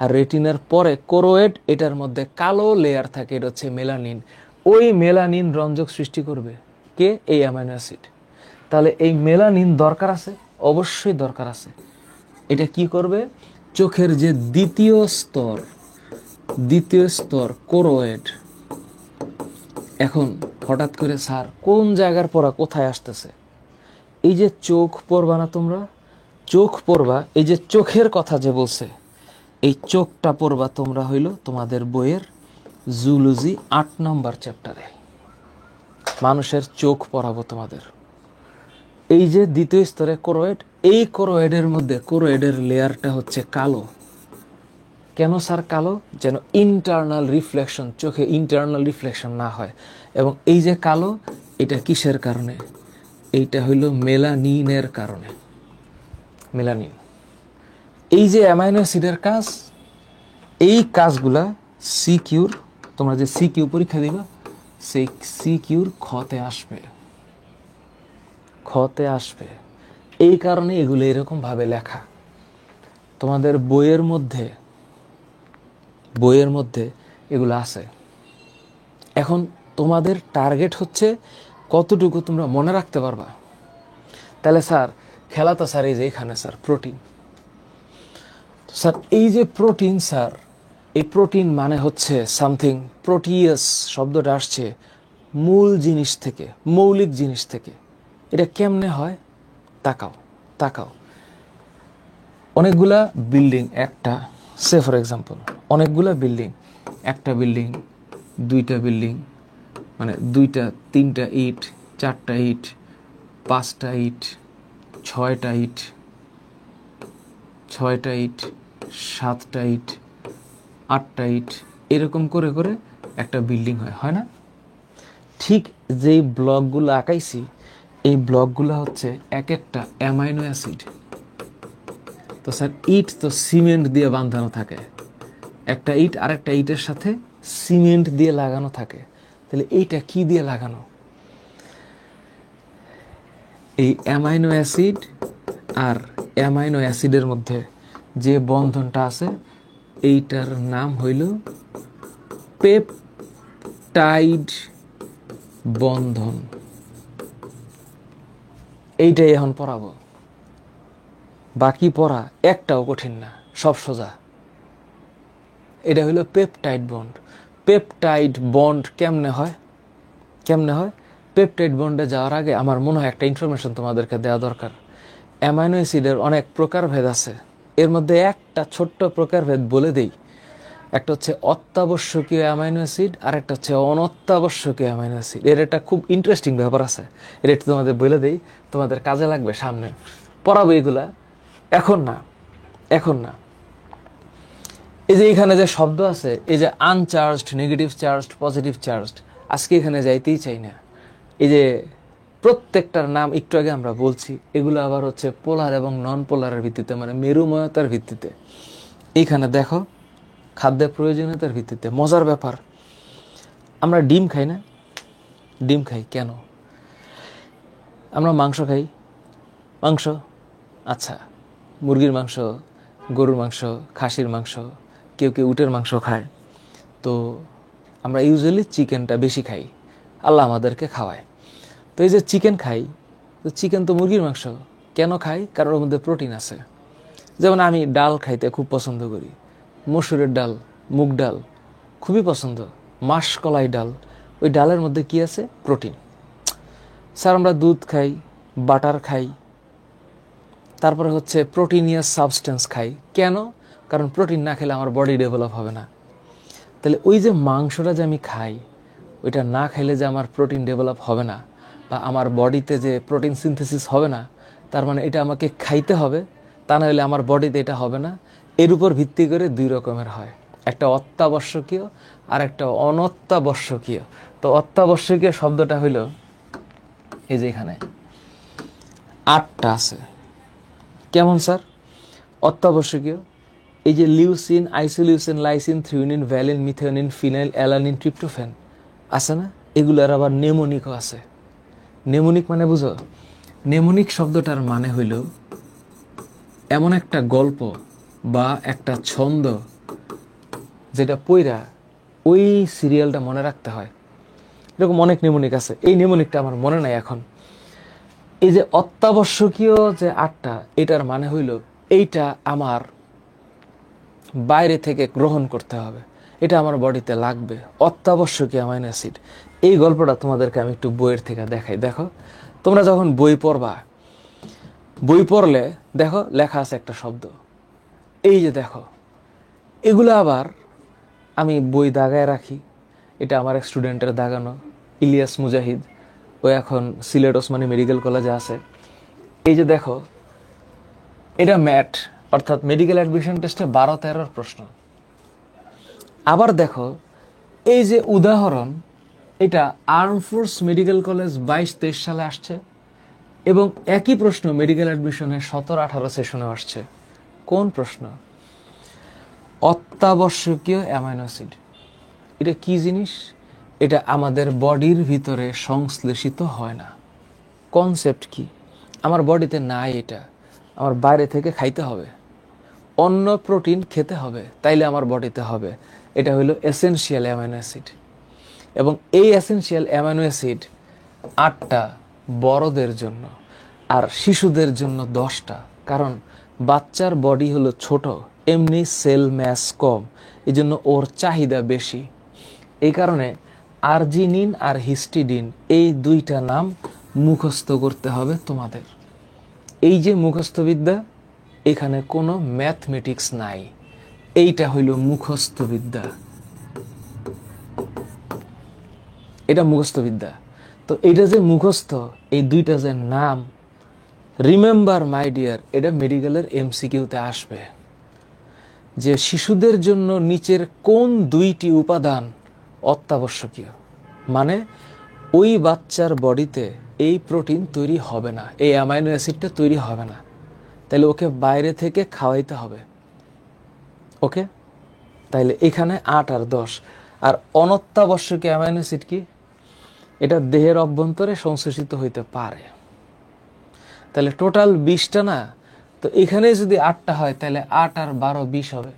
আর রেটিনার পরে কোরোয়েড, এটার মধ্যে কালো লেয়ার থাকে, এটা হচ্ছে মেলানিন। ওই মেলানিন রঞ্জক সৃষ্টি করবে কে? এই অ্যামাইনো অ্যাসিড। তাহলে এই মেলানিন দরকার আছে, অবশ্যই দরকার আছে। এটা কি করবে? চোখের যে দ্বিতীয় স্তর কোরোয়েড। এখন হঠাৎ করে স্যার কোন জায়গার পড়া কোথায় আসতেছে? এই যে চোখ পড়বা না তোমরা, চোখ পড়বা, এই যে চোখের কথা যে বলছে, এই চোখটা পড়বা তোমরা হইল তোমাদের বইয়ের জুলজি 8 নম্বর চ্যাপ্টারে। মানুষের চোখ পড়াবো তোমাদের। এই যে দ্বিতীয় স্তরে কোরোয়েড, এই কোরোয়েডের মধ্যে কোরোয়েডের লেয়ারটা হচ্ছে কালো। কেন স্যার কালো? যেন ইন্টারনাল রিফ্লেকশন, চোখে ইন্টারনাল রিফ্লেকশন না হয়। এবং এই যে কালো, এটা কিসের কারণে? এইটা হইল মেলানিনের কারণে। মেলানিন, এই যে অ্যামাইনো অ্যাসিডের কাজ, এই কাজগুলা সিকিউর, তোমরা যে সিকিউ পরীক্ষা দিবা, সেই সিকিউর খতে আসবে। এই কারণে এগুলো এরকম ভাবে লেখা। তোমাদের বইয়ের মধ্যে এগুলো আছে। এখন তোমাদের টার্গেট হচ্ছে কতটুকু তোমরা মনে রাখতে পারবা। তাহলে স্যার খেলা তো স্যার এই যে এখানে স্যার প্রোটিন, স্যার এই যে প্রোটিন, স্যার এই প্রোটিন মানে হচ্ছে সামথিং, প্রোটিয়াস শব্দটা আসছে মূল জিনিস থেকে, মৌলিক জিনিস থেকে। এটা কেমনে হয়? তাকাও। অনেকগুলা বিল্ডিং, একটা সে ফর এক্সাম্পল অনেকগুলা বিল্ডিং, একটা বিল্ডিং, দুইটা বিল্ডিং, মানে 2টা 3টা ইট, 4টা ইট, 5টা ইট, 6টা ইট, 7টা ইট, 8টা ইট, এরকম করে করে একটা বিল্ডিং হয় না? ঠিক যেই ব্লকগুলো আঁকাইছি, এই ব্লকগুলো হচ্ছে এক একটা অ্যামাইনো অ্যাসিড। তো স্যার ইট তো সিমেন্ট দিয়ে বাঁধানো থাকে, একটা ইট আরেকটা ইটের সাথে সিমেন্ট দিয়ে লাগানো থাকে। তাহলে এইটা কি দিয়ে লাগানো? এই অ্যামাইনো অ্যাসিড আর অ্যামাইনো অ্যাসিডের মধ্যে যে বন্ধনটা আছে, এইটার নাম হইল পেপটাইড বন্ধন। এইটাই এখন পড়াবো। বাকি পড়া একটাও কঠিন না, সব সোজা। এটা হইল পেপটাইড বন্ড। পেপটাইড বন্ড কেমনে হয়? পেপটাইড বন্ডে যাওয়ার আগে আমার মনে হয় একটা ইনফরমেশন তোমাদেরকে দেওয়া দরকার। অ্যামাইনো অ্যাসিডের অনেক প্রকারভেদ আছে, এর মধ্যে একটা ছোট্ট প্রকারভেদ বলে দেই। একটা হচ্ছে অত্যাবশ্যকীয় অ্যামাইনো অ্যাসিড, আর একটা হচ্ছে অনত্যাবশ্যকীয় অ্যামাইনো অ্যাসিড। এর একটা খুব ইন্টারেস্টিং ব্যাপার আছে, এটা একটু তোমাদের বলে দেই, তোমাদের কাজে লাগবে, সামনে পড়াবো এগুলা, এখন না। এই যে এখানে যে শব্দ আছে, এই যে uncharged, negative charged, positive charged, আজকে এখানে যাইতেই চাই না। এই যে প্রত্যেকটার নাম একটু আগে আমরা বলছি, এগুলো আবার হচ্ছে পোলার এবং নন পোলারের ভিত্তিতে, মানে মেরুময়তার ভিত্তিতে। এইখানে দেখো খাদ্যের প্রয়োজনীয়তার ভিত্তিতে। মজার ব্যাপার, আমরা ডিম খাই না? ডিম খাই কেন? আমরা মাংস খাই, আচ্ছা, মুরগির মাংস, গরুর মাংস, খাসির মাংস, কেউ উটের মাংস খায়। তো আমরা ইউজুয়ালি চিকেনটা বেশি খাই, আল্লাহ আমাদেরকে খাওয়ায়। তো এই যে চিকেন খাই, তো চিকেন তো মুরগির মাংস, কেন খাই? কারণ ওর মধ্যে প্রোটিন আছে। যেমন আমি ডাল খাইতে খুব পছন্দ করি, মসুরের ডাল, মুগ ডাল খুবই পছন্দ, মাসকলাই ডাল, ওই ডালের মধ্যে কি আছে? প্রোটিন। স্যার আমরা দুধ খাই, বাটার খাই, তারপরে হচ্ছে প্রোটিনিয়াস সাবস্টেন্স খাই, কেন? কারণ প্রোটিন না খেলে আমার বডি ডেভেলপ হবে না। তাহলে ওই যে মাংসটা যে আমি খাই, ওইটা না খাইলে যে আমার প্রোটিন ডেভেলপ হবে না, বা আমার বডিতে যে প্রোটিন সিনথেসিস হবে না, তার মানে এটা আমাকে খাইতে হবে, তা না হলে আমার বডিতে এটা হবে না। এর উপর ভিত্তি করে 2 রকমের হয়, একটা অত্যাবশ্যকীয় আর একটা অনত্যাবশ্যকীয়। তো অত্যাবশ্যকীয় শব্দটা হইল এই যে এখানে 8টা আছে। কেমন স্যার? অত্যাবশ্যকীয়। এই যে leucine, isoleucine, lysine, threonine, valine, methionine, phenyl, alanine, tryptophan আছে না? এগুলোর আবার নেমোনিকও আছে। নেমোনিক মানে বুঝো? নেমোনিক শব্দটার মানে হইল এমন একটা গল্প বা একটা ছন্দ যেটা পইরা ওই সিরিয়ালটা মনে রাখতে হয়। এরকম অনেক নেমোনিক আছে। এই নেমোনিকটা আমার মনে নাই এখন। এই যে অত্যাবশ্যকীয় যে 8টা, এটার মানে হইল এইটা আমার বাইরে থেকে গ্রহণ করতে হবে, এটা আমার বডিতে লাগবে, অত্যাবশ্যকীয় অ্যামাইনো অ্যাসিড। এই গল্পটা তোমাদেরকে আমি একটু বইয়ের থেকে দেখাই। দেখো, তোমরা যখন বই পড়বা, বই পড়লে দেখো লেখা আছে একটা শব্দ, এই যে দেখো, এগুলো আবার আমি বই দাগায় রাখি। এটা আমার এক স্টুডেন্টের দাগানো, ইলিয়াস মুজাহিদ, ও এখন সিলেট ওসমানী মেডিকেল কলেজে আছে। এই যে দেখো, এটা ম্যাট, অর্থাৎ মেডিকেল অ্যাডমিশন টেস্টে 12-13 প্রশ্ন। আবার দেখো, এই যে উদাহরণ, এটা আর্ম ফোর্স মেডিকেল কলেজ 22-23 সালে আসছে এবং একই প্রশ্ন মেডিকেল অ্যাডমিশনে 17-18 সেশনে আসছে। কোন প্রশ্ন? অত্যাবশ্যকীয় অ্যামাইনো অ্যাসিড। এটা কি জিনিস? এটা আমাদের বডির ভিতরে সংশ্লেষিত হয় না। কনসেপ্ট কি? আমার বডিতে নাই, এটা আমার বাইরে থেকে খাইতে হবে, অন্য প্রোটিন খেতে হবে, তাইলে আমার বডিতে হবে। এটা হলো এসেনশিয়াল অ্যামাইনো অ্যাসিড। এবং এই এসেনশিয়াল অ্যামাইনো অ্যাসিড 8টা বড়দের জন্য, আর শিশুদের জন্য 10টা। কারণ বাচ্চার বডি হলো ছোট, এমনি সেল ম্যাস কম, এই জন্য ওর চাহিদা বেশি। এই কারণে আর্জিনিন আর হিস্টিডিন, এই 2টা নাম মুখস্থ করতে হবে তোমাদের। এই যে মুখস্থবিদ্যা, এখানে কোনো ম্যাথমেটিক্স নাই, এইটা হইল মুখস্থবিদ্যা, এটা মুখস্থবিদ্যা। তো এটা যে মুখস্থ, এই 2টা যে নাম, রিমেম্বার মাই ডিয়ার, এটা মেডিকেলের এমসিকিউতে আসবে যে শিশুদের জন্য নিচের কোন 2টি উপাদান অত্যাবশ্যকীয়। মানে ওই বাচ্চার বডিতে এই প্রোটিন তৈরি হবে না, এই অ্যামাইনো অ্যাসিডটা তৈরি হবে না, তাহলে ওকে বাইরে থেকে খাওয়াইতে হবে। ওকে, তাইলে এখানে 8 আর 10। আর অনত্যাবশ্যকীয় অ্যামাইনো অ্যাসিড কি? এটা দেহের অভ্যন্তরে সংশ্লেষিত হইতে পারে। তাহলে টোটাল 20টা না? তো এখানে যদি 8টা হয়, তাহলে 8 আর 12 20 হবে।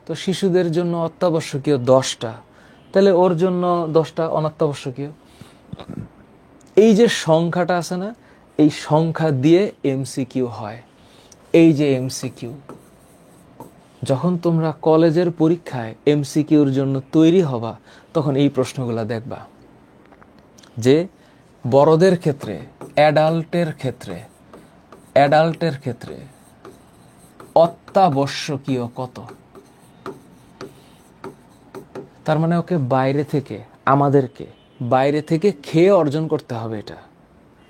তো শিশুদের জন্য অত্যাবশ্যকীয় 10টা, তাহলে ওর জন্য 10টা অনত্যাবশ্যকীয়। এই যে সংখ্যাটা আছে না, এই সংখ্যা দিয়ে এমসিকিউ হয়। এই যে এমসিকিউ, যখন তোমরা কলেজের পরীক্ষায় এমসিকিউর জন্য তৈরি হবা, তখন এই প্রশ্নগুলো দেখবা যে বড়দের ক্ষেত্রে, অ্যাডাল্টের ক্ষেত্রে অত্যাবশ্যকীয় কত। তার মানে ওকে বাইরে থেকে, আমাদেরকে বাইরে থেকে খেয়ে অর্জন করতে হবে এটা।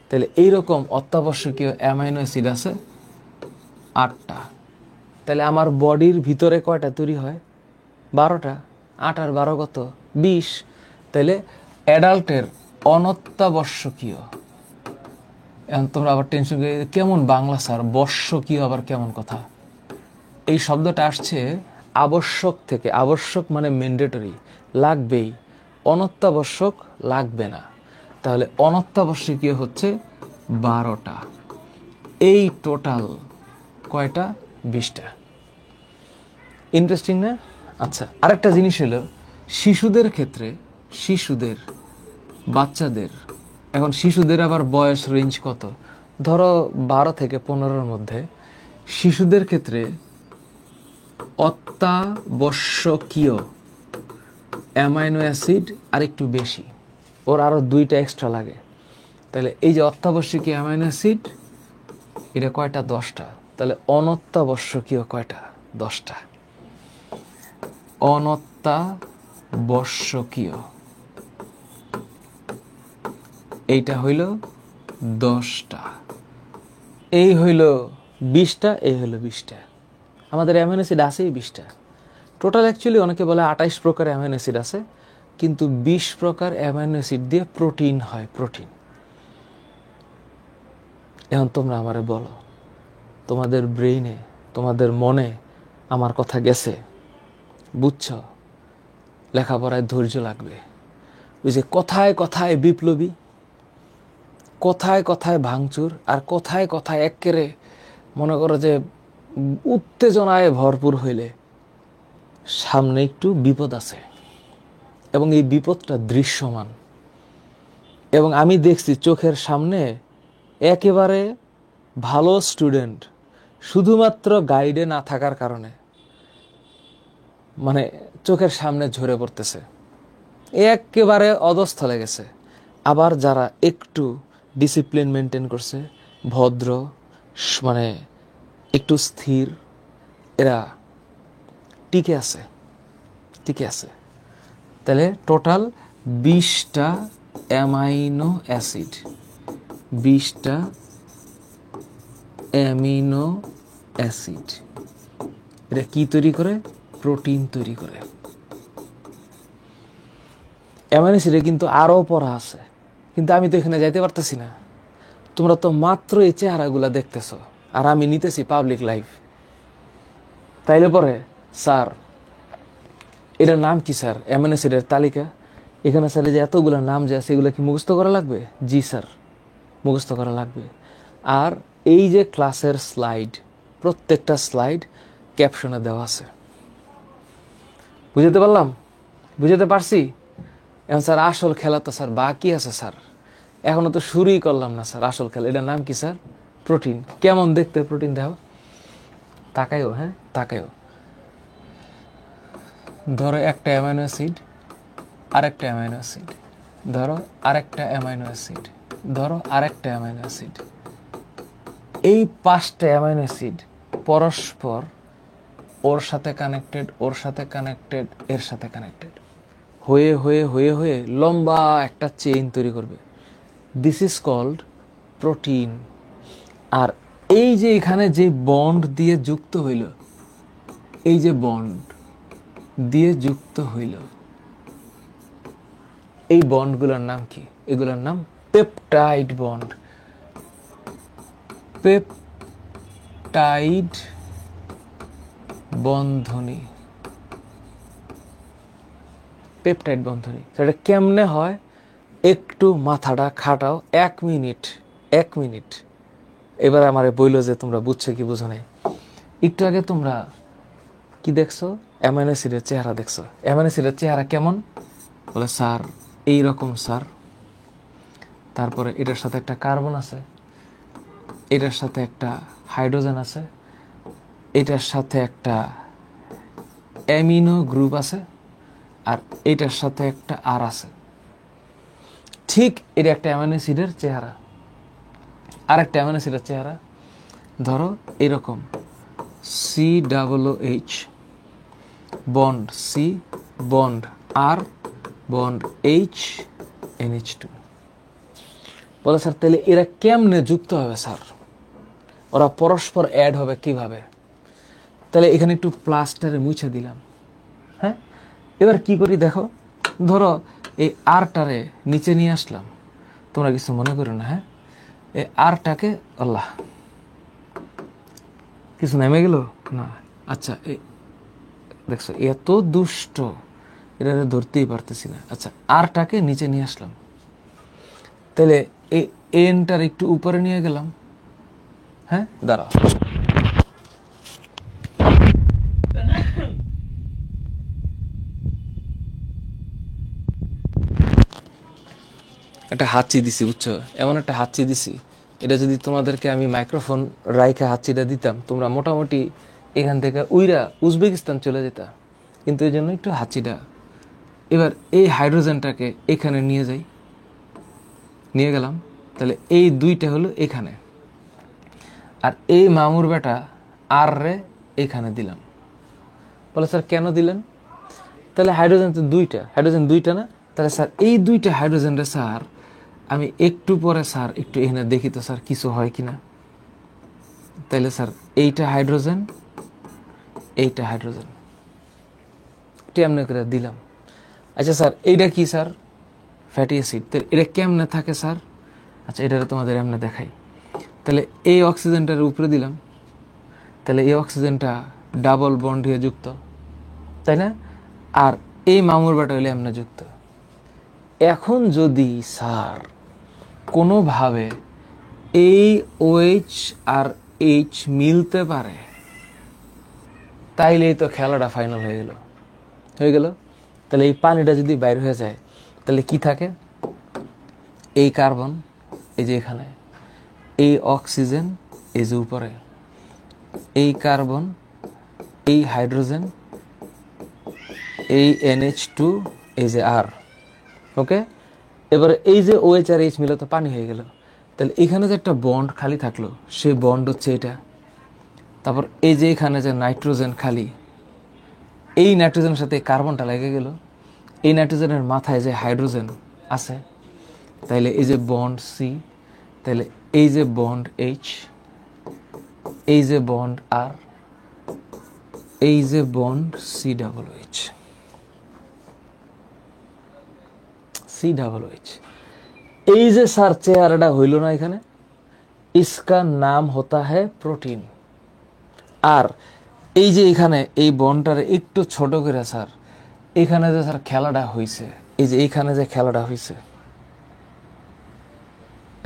তাহলে এইরকম অত্যাবশ্যকীয় অ্যামাইনো অ্যাসিড আছে 8টা। তাহলে আমার বডির ভিতরে কয়টা তৈরি হয়? 12টা। 8 আর 12 কত? 20। তাহলে অ্যাডাল্টের অনত্যাবশ্যকীয়, এখন তোমরা আবার টেনশন করে, কেমন বাংলা স্যার, বশ্যকীয় আবার কেমন কথা? এই শব্দটা আসছে আবশ্যক থেকে। আবশ্যক মানে ম্যান্ডেটরি, লাগবেই। অনত্যাবশ্যক লাগবে না। তাহলে অনত্যাবশ্যকীয় হচ্ছে 12টা। এই টোটাল কয়টা? 20টা। ইন্টারেস্টিং না? আচ্ছা, আরেকটা জিনিস হলো শিশুদের ক্ষেত্রে, বাচ্চাদের, এখন শিশুদের আবার বয়স রেঞ্জ কত? ধরো 12 থেকে 15-র মধ্যে। শিশুদের ক্ষেত্রে অত্যাবশ্যকীয় অ্যামাইনো অ্যাসিড আর একটু বেশি, ওর আরো 2টা এক্সট্রা লাগে। তাহলে এই যে অত্যাবশ্যকীয় অ্যামাইনো অ্যাসিড, এটা কয়টা? 10টা। তাহলে অনত্যাবশ্যকীয় কয়টা? 10টা। অনত্যাবশ্যকীয় এইটা হইল 10টা। এই হইল 20টা, এই হইল 20টা। আমাদের অ্যামাইনো অ্যাসিড আছেই 20টা। টোটাল অ্যাকচুয়ালি অনেকে বলে 28 প্রকার অ্যামাইনো অ্যাসিড আছে, কিন্তু 20 প্রকার অ্যামাইনো অ্যাসিড দিয়ে প্রোটিন হয়, প্রোটিন। এখন তোমরা আমারে বলো, তোমাদের ব্রেইনে, তোমাদের মনে আমার কথা গেছে? বুঝছ? লেখাপড়ায় ধৈর্য লাগবে। ওই যে কথায় কথায় বিপ্লবী, কথায় কথায় ভাঙচুর, আর কথায় কথায় এক্কেরে মনে করো যে উত্তেজনায় ভরপুর হইলে সামনে একটু বিপদ আছে, এবং এই বিপদটা দৃশ্যমান। এবং আমি দেখছি চোখের সামনে একেবারে ভালো স্টুডেন্ট শুধুমাত্র গাইডে না থাকার কারণে মানে চোখের সামনে ঝরে পড়তেছে, একেবারে অধস্থলে গেছে। আবার যারা একটু ডিসিপ্লিন মেনটেন করছে, ভদ্র, মানে একটু স্থির, এরা টিকে আছে, টিকে আছে। তাহলে টোটাল 20টা অ্যামাইনো অ্যাসিড, 20টা অ্যামিনো অ্যাসিড, এটা কি তৈরি করে? প্রোটিন তৈরি করে। অ্যামাইনো অ্যাসিডে কিন্তু আরও পড়া আছে, কিন্তু আমি তো এখানে যাইতে পারতেছি না। তোমরা তো মাত্র এই চেহারাগুলা দেখতেছো, আর আমি নিতেছি পাবলিক লাইফ। তাইলে পরে স্যার এটার নাম কি স্যার? অ্যামাইনো অ্যাসিডের তালিকা এখানে স্যার যে এতগুলো নাম যে আছে এগুলো কি মুখস্থ করা লাগবে? জি স্যার, মুখস্থ করা লাগবে। আর এই যে ক্লাসের স্লাইড, প্রত্যেকটা স্লাইড ক্যাপশনে দেওয়া আছে। বুঝতে পারলাম? বুঝতে পারছি? এখন স্যার আসল খেলা তো স্যার বাকি আছে স্যার, এখনো তো শুরুই করলাম না স্যার আসল খেলা। এটার নাম কি স্যার? প্রোটিন। কেমন দেখতে প্রোটিন? দেখো, তাকাইও, হ্যাঁ তাকাইও। ধরো একটা অ্যামাইনো অ্যাসিড, আরেকটা অ্যামাইনো অ্যাসিড, ধরো আরেকটা অ্যামাইনো অ্যাসিড, ধরো আরেকটা অ্যামাইনো অ্যাসিড। এই 5টা অ্যামাইনো অ্যাসিড পরস্পর ওর সাথে কানেক্টেড, ওর সাথে কানেক্টেড, এর সাথে কানেক্টেড হয়ে হয়ে হয়ে হয়ে লম্বা একটা চেইন তৈরি করবে। This is called protein. আর এই যে এখানে যে বন্ড দিয়ে যুক্ত হইল, এই যে বন্ড দিয়ে যুক্ত হইল, এই বন্ডগুলোর নাম কি? এগুলোর নাম পেপটাইড বন্ড। পেপটাইড বন্ধনী, পেপটাইড বন্ধনী। সেটা কেমনে হয়? একটু মাথাটা খাটাও, 1 মিনিট, 1 মিনিট। এবার আমারে বইলো যে তোমরা বুঝছো কি বুঝো নাই। একটু আগে তোমরা কি দেখছো? অ্যামাইনো অ্যাসিডের চেহারা দেখছো। অ্যামাইনো অ্যাসিডের চেহারা কেমন? বলে স্যার এইরকম স্যার। তারপরে এটার সাথে একটা কার্বন আছে, এটার সাথে একটা হাইড্রোজেন আছে, এটার সাথে একটা অ্যামিনো গ্রুপ আছে, আর এটার সাথে একটা আর আছে। ঠিক এটা একটা অ্যামাইনো অ্যাসিডের চেহারা। আর একটা অ্যামাইনো অ্যাসিডের চেহারা ধরো এরকম, COOH বন্ড সি, বন্ড আর, বন্ড H, NH2। বলে স্যার তাহলে এরা কেমনে যুক্ত হবে স্যার? ওরা পরস্পর অ্যাড হবে কিভাবে? তাহলে এখানে একটু প্লাস্টারে মুছে দিলাম, হ্যাঁ। এবার কি করি দেখো, ধরো এই আরটারে নিচে নিয়ে আসলাম, তোমরা কিছু মনে করো না, হ্যাঁ। এই আরটাকে, আল্লাহ কিছু নেমে গেল না, আচ্ছা এই দেখছো এত দুষ্ট, এটা ধরতেই পারতেছি না। আচ্ছা আরটাকে নিচে নিয়ে আসলাম, তাহলে এই এনটার একটু উপরে নিয়ে গেলাম, হ্যাঁ দাঁড়াও। একটা হাঁচি দিছি, বুঝছো? এমন একটা হাঁচি দিছি, এটা যদি তোমাদেরকে আমি মাইক্রোফোন রাইখা হাঁচিটা দিতাম, তোমরা মোটামুটি এখান থেকে উইরা উজবেকিস্তান চলে যেতা। কিন্তু এই জন্য একটু হাঁচিটা। এবার এই হাইড্রোজেনটাকে এখানে নিয়ে যাই, নিয়ে গেলাম, তাহলে এই দুইটা হলো এখানে, আর এই মামুর বেটা আর রে এখানে দিলাম। বলে স্যার কেন দিলেন? তাহলে হাইড্রোজেন তো দুইটা, হাইড্রোজেন দুইটা না? তাহলে স্যার এই দুইটা হাইড্রোজেন রে স্যার আমি একটু পরে স্যার একটু এখানে দেখি তো স্যার কিছু হয় কিনা। তাহলে স্যার এইটা হাইড্রোজেন, এইটা হাইড্রোজেন, এমনি করে দিলাম। আচ্ছা স্যার এইটা কি স্যার? Fatty acid. এটা কেমনে থাকে স্যার? আচ্ছা এটা তোমাদের এমনি দেখাই। তাহলে এই অক্সিজেনটার উপরে দিলাম, তাহলে এই অক্সিজেনটা ডাবল বন্ড হয়ে যুক্ত, তাই না? আর এই মামুর বাটা হইলে এমনি যুক্ত। এখন যদি স্যার কোনোভাবে এই OH আর H মিলতে পারে, তাইলেই তো খেলাটা ফাইনাল হয়ে গেল। তাহলে এই পানিটা যদি বাইর হয়ে যায়, তাহলে কি থাকে? এই কার্বন, এই যে এখানে, এই অক্সিজেন, এই যে উপরে, এই কার্বন, এই হাইড্রোজেন, এই NH2, এই যে R। ওকে, এবারে এই যে OH আর H মিলে তো পানি হয়ে গেল। তাহলে এখানে যে একটা বন্ড খালি থাকলো, সেই বন্ড হচ্ছে এটা। তারপর এই যে এখানে যে নাইট্রোজেন খালি, এই নাইট্রোজেনের সাথে কার্বনটা লেগে গেল। এই নাইট্রোজেনের মাথায় যে হাইড্রোজেন আছে, তাইলে এই যে বন্ড C, তাহলে এই যে বন্ড H, এই যে বন্ড R, এই যে বন্ড COOH। এই যে স্যার চেহারাটা হইল না এখানে, इसका নাম হতা হ্যায় প্রোটিন। আর এই যে এখানে এই বন্ডটারে একটু ছোট করে স্যার, এখানে যে স্যার খেলাটা হইছে, এই যে এইখানে যে খেলাটা হইছে,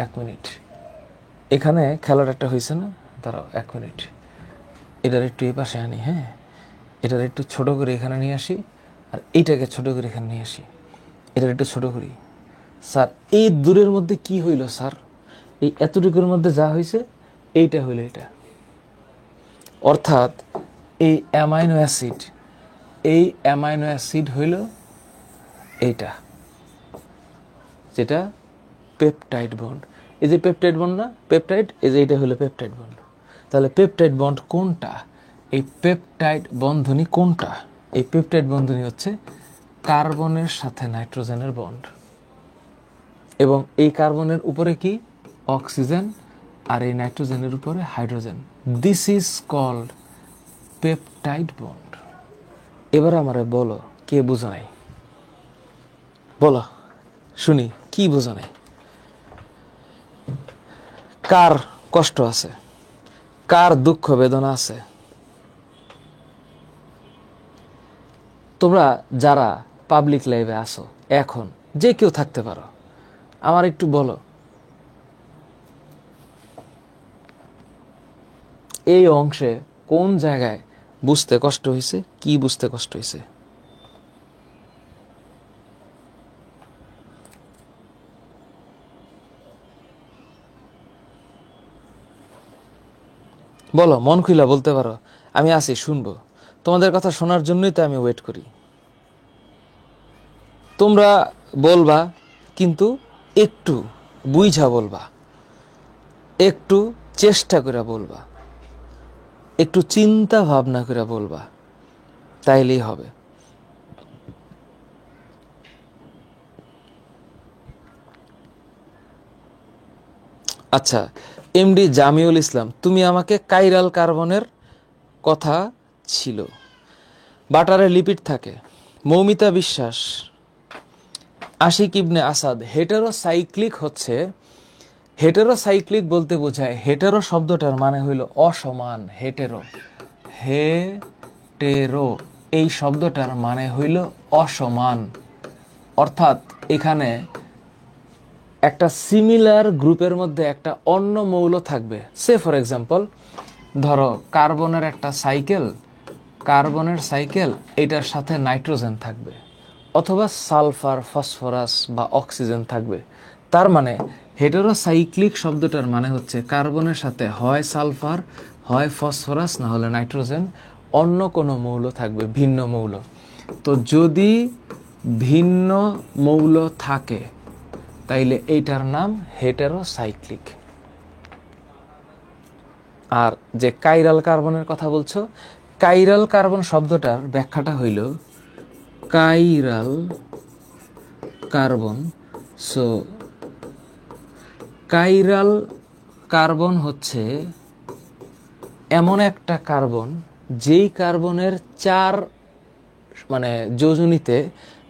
এক মিনিট, এখানে খেলাটা একটা হইছে না? দাঁড়াও এক মিনিট, এটার একটু এই পাশে আনি। হ্যাঁ, এটার একটু ছোট করে এখানে নিয়ে আসি, আর এইটাকে ছোট করে এখানে নিয়ে আসি, এটার একটু ছোট করি। স্যার এই দূরের মধ্যে কি হইল স্যার? এই এতটুকুর মধ্যে যা হয়েছে এইটা হইল এটা। অর্থাৎ এই অ্যামাইনো অ্যাসিড হইল এইটা, যেটা পেপটাইড বন্ড। এই যে পেপটাইড বন্ড না, পেপটাইড, এই যে এটা হলো পেপটাইড বন্ড। তাহলে পেপটাইড বন্ড কোনটা? এই পেপটাইড বন্ধনী কোনটা? এই পেপটাইড বন্ধনী হচ্ছে কার্বনের সাথে নাইট্রোজেনের বন্ড, এবং এই কার্বনের উপরে কি? অক্সিজেন, আর এই নাইট্রোজেনের উপরে hydrogen. This is called peptide bond. এবার আমারে বলো, কে বুঝো নাই? বলো শুনি, কি বুঝো নাই? কার কষ্ট আছে? কার দুঃখ বেদনা আছে? তোমরা যারা পাবলিক লাইভে আসো, এখন যে কেউ থাকতে পারো, আমার একটু বলো, এই অংশে কোন জায়গায় বুঝতে কষ্ট হয়েছে? কি বুঝতে কষ্ট হয়েছে? বলো, মন খুইলা বলতে পারো, আমি আছি, শুনবো। তোমাদের কথা শোনার জন্যই তো আমি ওয়েট করি। তোমরা বলবা, কিন্তু একটু বুঝা বলবা, একটু চেষ্টা করে বলবা, একটু চিন্তা ভাবনা করে বলবা, তাইলেই হবে। আচ্ছা, MD জামিউল ইসলাম, তুমি আমাকে কাইরাল কার্বনের কথা ছিল, বাটারে লিপিড থাকে। মৌমিতা বিশ্বাস, আশিক ইবনে আসাদ, হেটেরোসাইক্লিক হচ্ছে, হেটেরোসাইক্লিক বলতে বোঝায়, হেটেরো শব্দটার মানে হইল অসমান। হেটেরো এই শব্দটার মানে হইল অসমান। অর্থাৎ এখানে একটা সিমিলার গ্রুপের মধ্যে একটা অন্য মৌল থাকবে। সে ফর এক্সাম্পল, ধরো কার্বনের একটা কার্বনের সাইকেল, এটার সাথে নাইট্রোজেন থাকবে, অথবা সালফার, ফসফরাস বা অক্সিজেন থাকবে। তার মানে হেটেরোসাইক্লিক শব্দটার মানে হচ্ছে কার্বনের সাথে হয় সালফার, হয় ফসফরাস, না হলে নাইট্রোজেন, অন্য কোনো মৌল থাকবে, ভিন্ন মৌল। তো যদি ভিন্ন মৌল থাকে, তাইলে এইটার নাম হেটেরোসাইক্লিক। আর যে কাইরাল কার্বনের কথা বলছো, কাইরাল কার্বন শব্দটার ব্যাখ্যাটা হইল chiral carbon. So chiral carbon হচ্ছে এমন একটা কার্বন, যেই কার্বনের যোজনীতে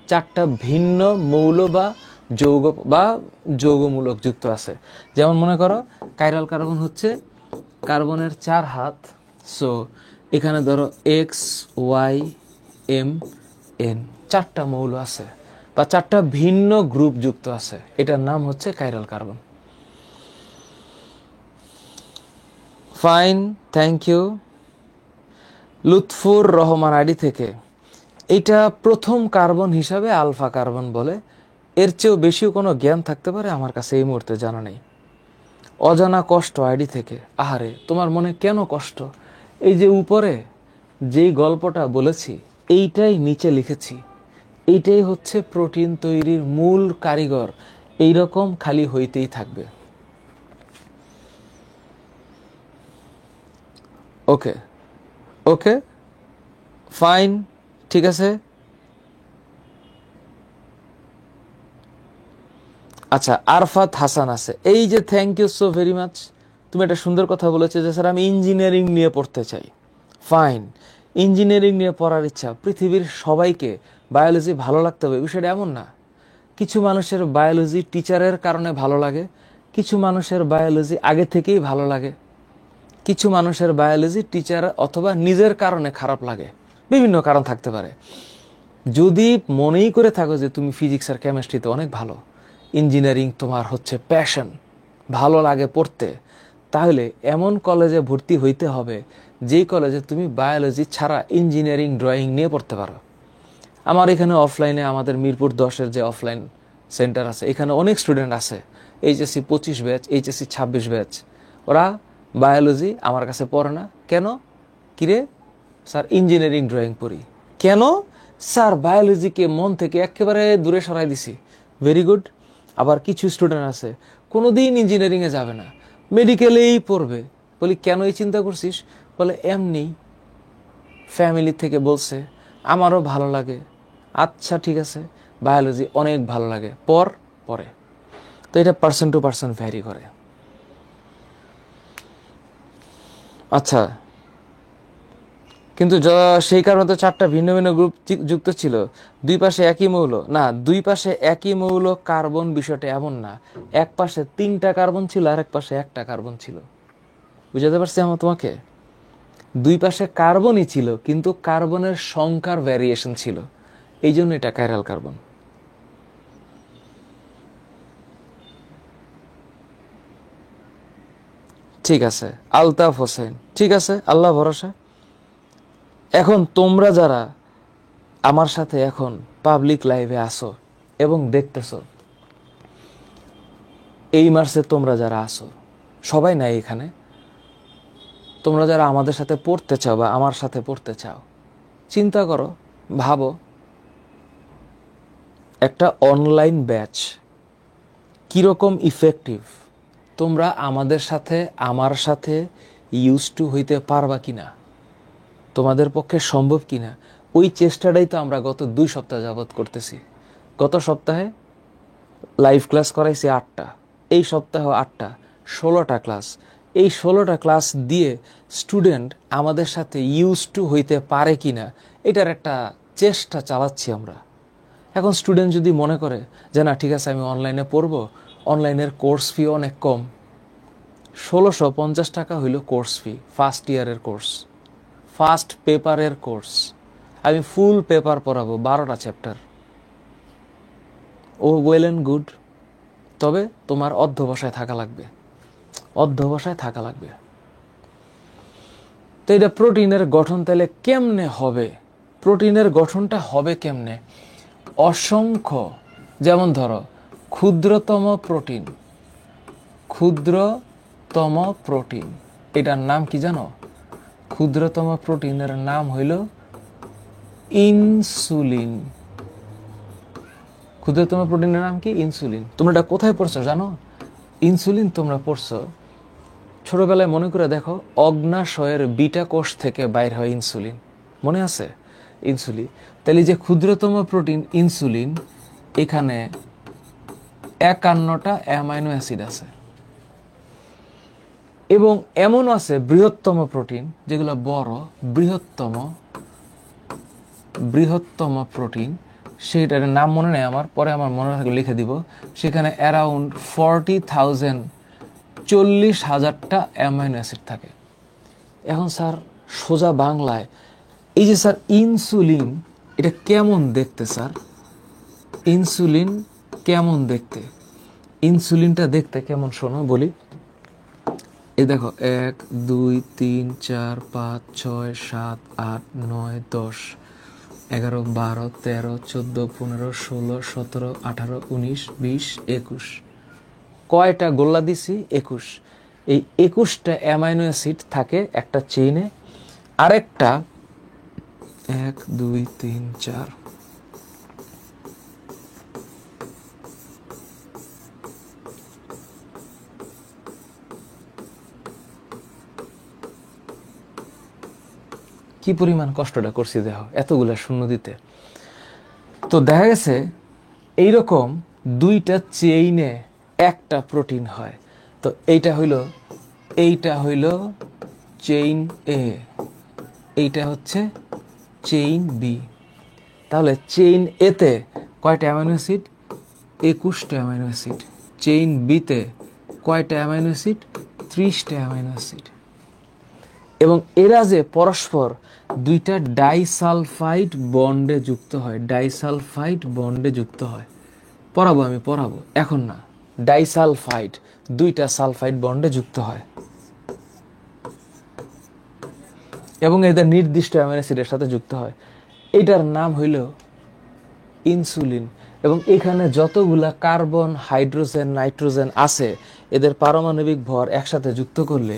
4টা ভিন্ন মৌল বা যৌগ বা যৌগমূলক যুক্ত আছে। যেমন মনে করো কাইরাল কার্বন হচ্ছে কার্বনের 4 হাত, সো এখানে ধরো এক্স ওয়াই এম এন 4টা মৌল আছে বা 4টা ভিন্ন গ্রুপ যুক্ত আছে, এটার নাম হচ্ছে chiral carbon. Fine, thank you. Lutfur Rahman ID থেকে, এটা প্রথম কার্বন হিসাবে আলফা কার্বন বলে, এর চেয়েও বেশিও কোনো জ্ঞান থাকতে পারে আমার কাছে এই মুহূর্তে জানা নেই। অজানা কষ্ট আইডি থেকে, আহারে তোমার মনে কেন কষ্ট? এই যে উপরে যেই গল্পটা বলেছি এইটাই নিচে লিখেছি, এইটাই হচ্ছে প্রোটিন তৈরির মূল কারিগর, এইরকম খালি হইতেই থাকবে। ওকে ওকে ফাইন, ঠিক আছে। আচ্ছা, আরফাত হাসান আছে, এই যে thank you so very much, তুমি একটা সুন্দর কথা বলেছো যে স্যার আমি ইঞ্জিনিয়ারিং নিয়ে পড়তে চাই। ফাইন, ইঞ্জিনিয়ারিং নিয়ে পড়ার ইচ্ছা, পৃথিবীর সবাইকে বায়োলজি ভালো লাগতে হবে বিষয়টা এমন না। কিছু মানুষের বায়োলজি টিচারের কারণে ভালো লাগে, কিছু মানুষের বায়োলজি আগে থেকেই ভালো লাগে, কিছু মানুষের বায়োলজি টিচার অথবা নিজের কারণে খারাপ লাগে, বিভিন্ন কারণ থাকতে পারে। যদি মনেই করে থাকো যে তুমি ফিজিক্স আর কেমিস্ট্রিতে অনেক ভালো, ইঞ্জিনিয়ারিং তোমার হচ্ছে প্যাশন, ভালো লাগে পড়তে, তাহলে এমন কলেজে ভর্তি হইতে হবে যেই কলেজে তুমি বায়োলজি ছাড়া ইঞ্জিনিয়ারিং ড্রয়িং নিয়ে পড়তে পারো। আমার এখানে অফলাইনে আমাদের মিরপুর 10-এর যে অফলাইন সেন্টার আছে, এখানে অনেক স্টুডেন্ট আছে, এইচএসসি 25 ব্যাচ, এইচএসসি 26 ব্যাচ, ওরা বায়োলজি আমার কাছে পড়ে না। কেন? কিরে স্যার ইঞ্জিনিয়ারিং ড্রয়িং পড়ি। কেন? স্যার বায়োলজিকে মন থেকে একেবারে দূরে সরাই দিছি। Very good. আবার কিছু স্টুডেন্ট আছে কোনোদিন ইঞ্জিনিয়ারিংয়ে যাবে না, মেডিকেলেই পড়বে। বলি কেন এই চিন্তা করছিস? বলে এমনি ফ্যামিলি থেকে বলছে, আমারও ভালো লাগে। আচ্ছা ঠিক আছে, বায়োলজি অনেক ভালো লাগে, পরে। তো এটা পার্সন টু পার্সন ভ্যারি করে। আচ্ছা, কিন্তু সেই কারণে তো 4টা ভিন্ন ভিন্ন গ্রুপ যুক্ত ছিল, দুই পাশে একই মৌল না, দুই পাশে একই মৌল কার্বন বিষয়টা এমন না, এক পাশে 3টা কার্বন ছিল আর এক পাশে 1টা কার্বন ছিল। বুঝাতে পারছি আমার তোমাকে? দুই পাশে কার্বনই ছিল কিন্তু কার্বনের সংখ্যার ভ্যারিয়েশন ছিল, এই জন্য এটা কাইরাল কার্বন। ঠিক আছে, আলতাফ হোসেন, ঠিক আছে, আল্লাহ ভরসা। এখন তোমরা যারা আমার সাথে এখন পাবলিক লাইভে আসো এবং দেখতেছো, এই মার্চে তোমরা যারা আসো সবাই নাই এখানে, তোমরা যারা আমাদের সাথে পড়তে চাও বা আমার সাথে পড়তে চাও, চিন্তা করো, ভাবো একটা অনলাইন ব্যাচ কীরকম ইফেক্টিভ, তোমরা আমাদের সাথে আমার সাথে ইউজ টু হইতে পারবা কিনা, তোমাদের পক্ষে সম্ভব কিনা, ওই চেষ্টাটাই তো আমরা গত 2 সপ্তাহ যাবৎ করতেছি। গত সপ্তাহে লাইভ ক্লাস করাইছি 8টা, এই সপ্তাহ 8টা, 16টা ক্লাস। এই 16টা ক্লাস দিয়ে স্টুডেন্ট আমাদের সাথে ইউজ টু হইতে পারে কিনা এটার একটা চেষ্টা চালাচ্ছি আমরা। এখন স্টুডেন্ট যদি মনে করে যে না ঠিক আছে আমি অনলাইনে পড়বো, অনলাইনের কোর্স ফি অনেক কম, 1650 টাকা হইল কোর্স ফি, ফার্স্ট ইয়ারের কোর্স, ফার্স্ট পেপারের কোর্স। আমি ফুল পেপার পড়াবো, 12টা চ্যাপ্টার। ও ওয়েল অ্যান্ড গুড, তবে তোমার অধ্যবসায় থাকা লাগবে, অধ্যবসায় থাকা লাগবে। তো এটা প্রোটিনের গঠন তাহলে কেমনে হবে? প্রোটিনের গঠনটা হবে কেমনে? অসংখ্য, যেমন ধরো ক্ষুদ্রতম প্রোটিন, ক্ষুদ্রতম প্রোটিন, এটার নাম কি জানো? ক্ষুদ্রতম প্রোটিনের নাম হইল ইনসুলিন। ক্ষুদ্রতম প্রোটিনের নাম কি? ইনসুলিন। তোমরা এটা কোথায় পড়ছো জানো? ইনসুলিন তোমরা পড়ছো ছোটবেলায়, মনে করে দেখো অগ্নাশয়ের বিটা কোষ থেকে বাইর হয় ইনসুলিন, মনে আছে? ইনসুলিন, তাহলে যে ক্ষুদ্রতম প্রোটিন ইনসুলিন, এখানে 51টা অ্যামাইনো অ্যাসিড আছে, এবং এমন আছে বৃহত্তম প্রোটিন যেগুলো বড়, বৃহত্তম প্রোটিন সেইটার নাম মনে নেই আমার, পরে আমার মনে থাকলে লিখে দিব। সেখানে অ্যারাউন্ড 40,000 40,000টা অ্যামাইনো অ্যাসিড থাকে। এখন স্যার সোজা বাংলায় এই যে স্যার ইনসুলিন, এটা কেমন দেখতে স্যার? ইনসুলিন কেমন দেখতে? ইনসুলিনটা দেখতে কেমন শোনো বলি। এই দেখো 1 2 3 4 5 6 7 8 9 10 11 12 13 14 15 16 17 18 19 20 21। কয়টা গোল্লা দিছি? 21। এই 21টা অ্যামাইনো অ্যাসিড থাকে একটা চেইনে। আরেকটা 1 2 3 4 কি পরিমাণ কষ্টটা করছি দেখো এতগুলা শূন্য দিতে। তো দেখা গেছে এইরকম 2টা চেইনে একটা প্রোটিন হয়। তো এইটা হইল চেইন এ, এইটা হচ্ছে চেইন বি। তাহলে চেইন এতে কয়টা অ্যামাইনো অ্যাসিড? 21টা অ্যামাইনো অ্যাসিড। চেইন বিতে কয়টা অ্যামাইনো অ্যাসিড? 30টা অ্যামাইনো অ্যাসিড। এবং এরা যে পরস্পর 2টা ডাইসালফাইড বন্ডে যুক্ত হয়, ডাইসালফাইড বন্ডে যুক্ত হয়। আমি পড়াবো, এখন না। ডাইসালফাইড 2টা সালফাইড বন্ডে যুক্ত হয় এবং এদের নির্দিষ্ট অ্যামাইনো অ্যাসিডের সাথে যুক্ত হয়। এটার নাম হইল ইনসুলিন। এবং এখানে যতগুলা কার্বন, হাইড্রোজেন, নাইট্রোজেন আছে, এদের পারমাণবিক ভর একসাথে যুক্ত করলে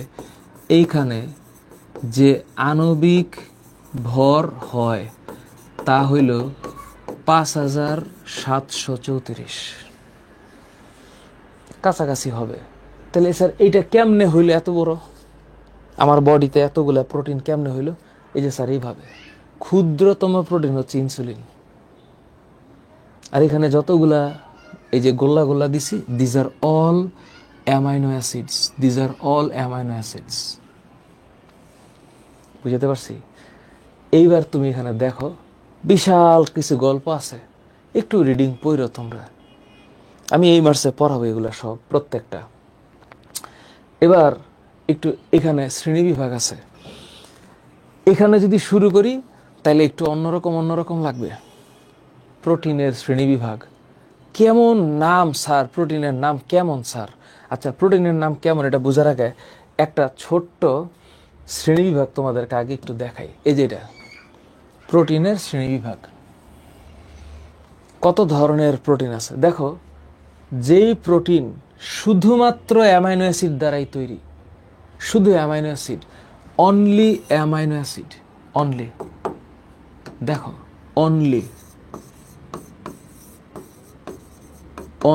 এইখানে যে আণবিক ভর হয় তা হইল 5734। কাছাকাছি হবে। তাহলে স্যার এইটা কেমনে হইল এত বড়? আমার বডিতে এতগুলা প্রোটিন কেমনে হইল? এই যে স্যার এইভাবে। ক্ষুদ্রতম প্রোটিন হচ্ছে ইনসুলিন। আর এখানে যতগুলা এই যে গোল্লা গোল্লা দিছি, these are all amino acids, these are all amino acids. বুঝতে পারছি? এইবার তুমি এখানে দেখো বিশাল কিছু গল্প আছে, একটু রিডিং পড়ো তোমরা। আমি এই মার্চে পড়াবো এগুলা সব, প্রত্যেকটা। এবার একটু এখানে শ্রেণীবিভাগ আছে। এখানে যদি শুরু করি তাহলে একটু অন্যরকম লাগবে। প্রোটিনের শ্রেণীবিভাগ কেমন নাম স্যার? প্রোটিনের নাম কেমন স্যার? আচ্ছা, প্রোটিনের নাম কেমন এটা বোঝার আগে একটা ছোট্ট শ্রেণীবিভাগ তোমাদেরকে আগে একটু দেখাই। এই যে এটা প্রোটিনের শ্রেণীবিভাগ। কত ধরনের প্রোটিন আছে দেখো। যেই প্রোটিন শুধুমাত্র অ্যামাইনো অ্যাসিড দ্বারাই তৈরি, শুধু amino acid, only amino acid, only, দেখো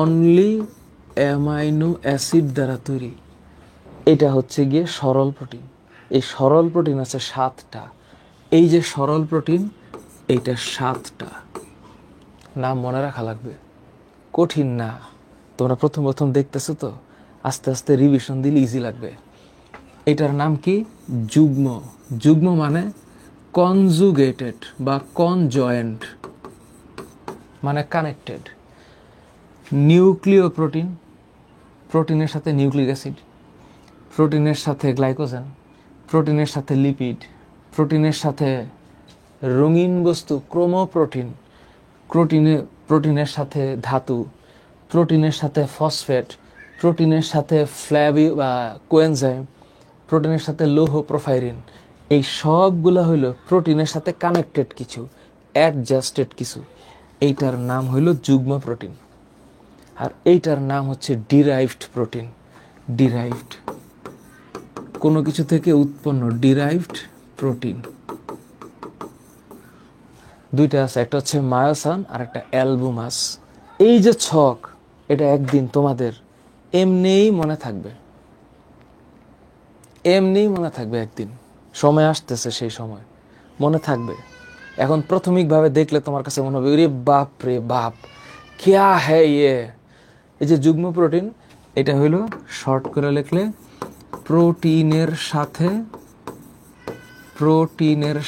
অনলি অ্যামাইনো অ্যাসিড দ্বারা তৈরি, এটা হচ্ছে গিয়ে সরল প্রোটিন। এই সরল প্রোটিন আছে 7টা। এই যে সরল প্রোটিন, এইটা 7টা। নাম মনে রাখা লাগবে, কঠিন না। তোমরা প্রথম দেখতেছো তো, আস্তে আস্তে রিভিশন দিলে ইজি লাগবে। এটার নাম কি? যুগ্ম। যুগ্ম মানে কনজুগেটেড বা কনজয়েন্ট, মানে কানেক্টেড। নিউক্লিয় প্রোটিন, প্রোটিনের সাথে নিউক্লিক অ্যাসিড, প্রোটিনের সাথে গ্লাইকোজেন, প্রোটিনের সাথে লিপিড, প্রোটিনের সাথে রঙিন বস্তু ক্রোমোপ্রোটিন, প্রোটিনের সাথে ধাতু, প্রোটিনের সাথে ফসফেট, প্রোটিনের সাথে কোয়েনজাইম, প্রোটিনের সাথে লৌহ প্রোফাইরিন। এই সবগুলা হইল প্রোটিনের সাথে কানেক্টেড কিছু, অ্যাডজাস্টেড কিছু। এইটার নাম হইল যুগ্ম প্রোটিন। আর এইটার নাম হচ্ছে ডিরাইভড প্রোটিন। ডিরাইভড, কোনো কিছু থেকে উৎপন্ন, ডিরাইভড প্রোটিন। 2টা আছে, একটা হচ্ছে মায়োসান আর একটা অ্যালবুমাস। এই যে ছক, এটা একদিন তোমাদের এমনিই মনে থাকবে, এমনিই মনে থাকবে। একদিন সময় আসতেছে, সেই সময় মনে থাকবে। এখন প্রাথমিকভাবে দেখলে তোমার কাছে মনে হবে রে বাপ রে বাপ, ক্যা হ্যায় ইয়ে। এই যে যুগ্ম প্রোটিন, এটা হইলো শর্ট করে লিখলে প্রোটিনের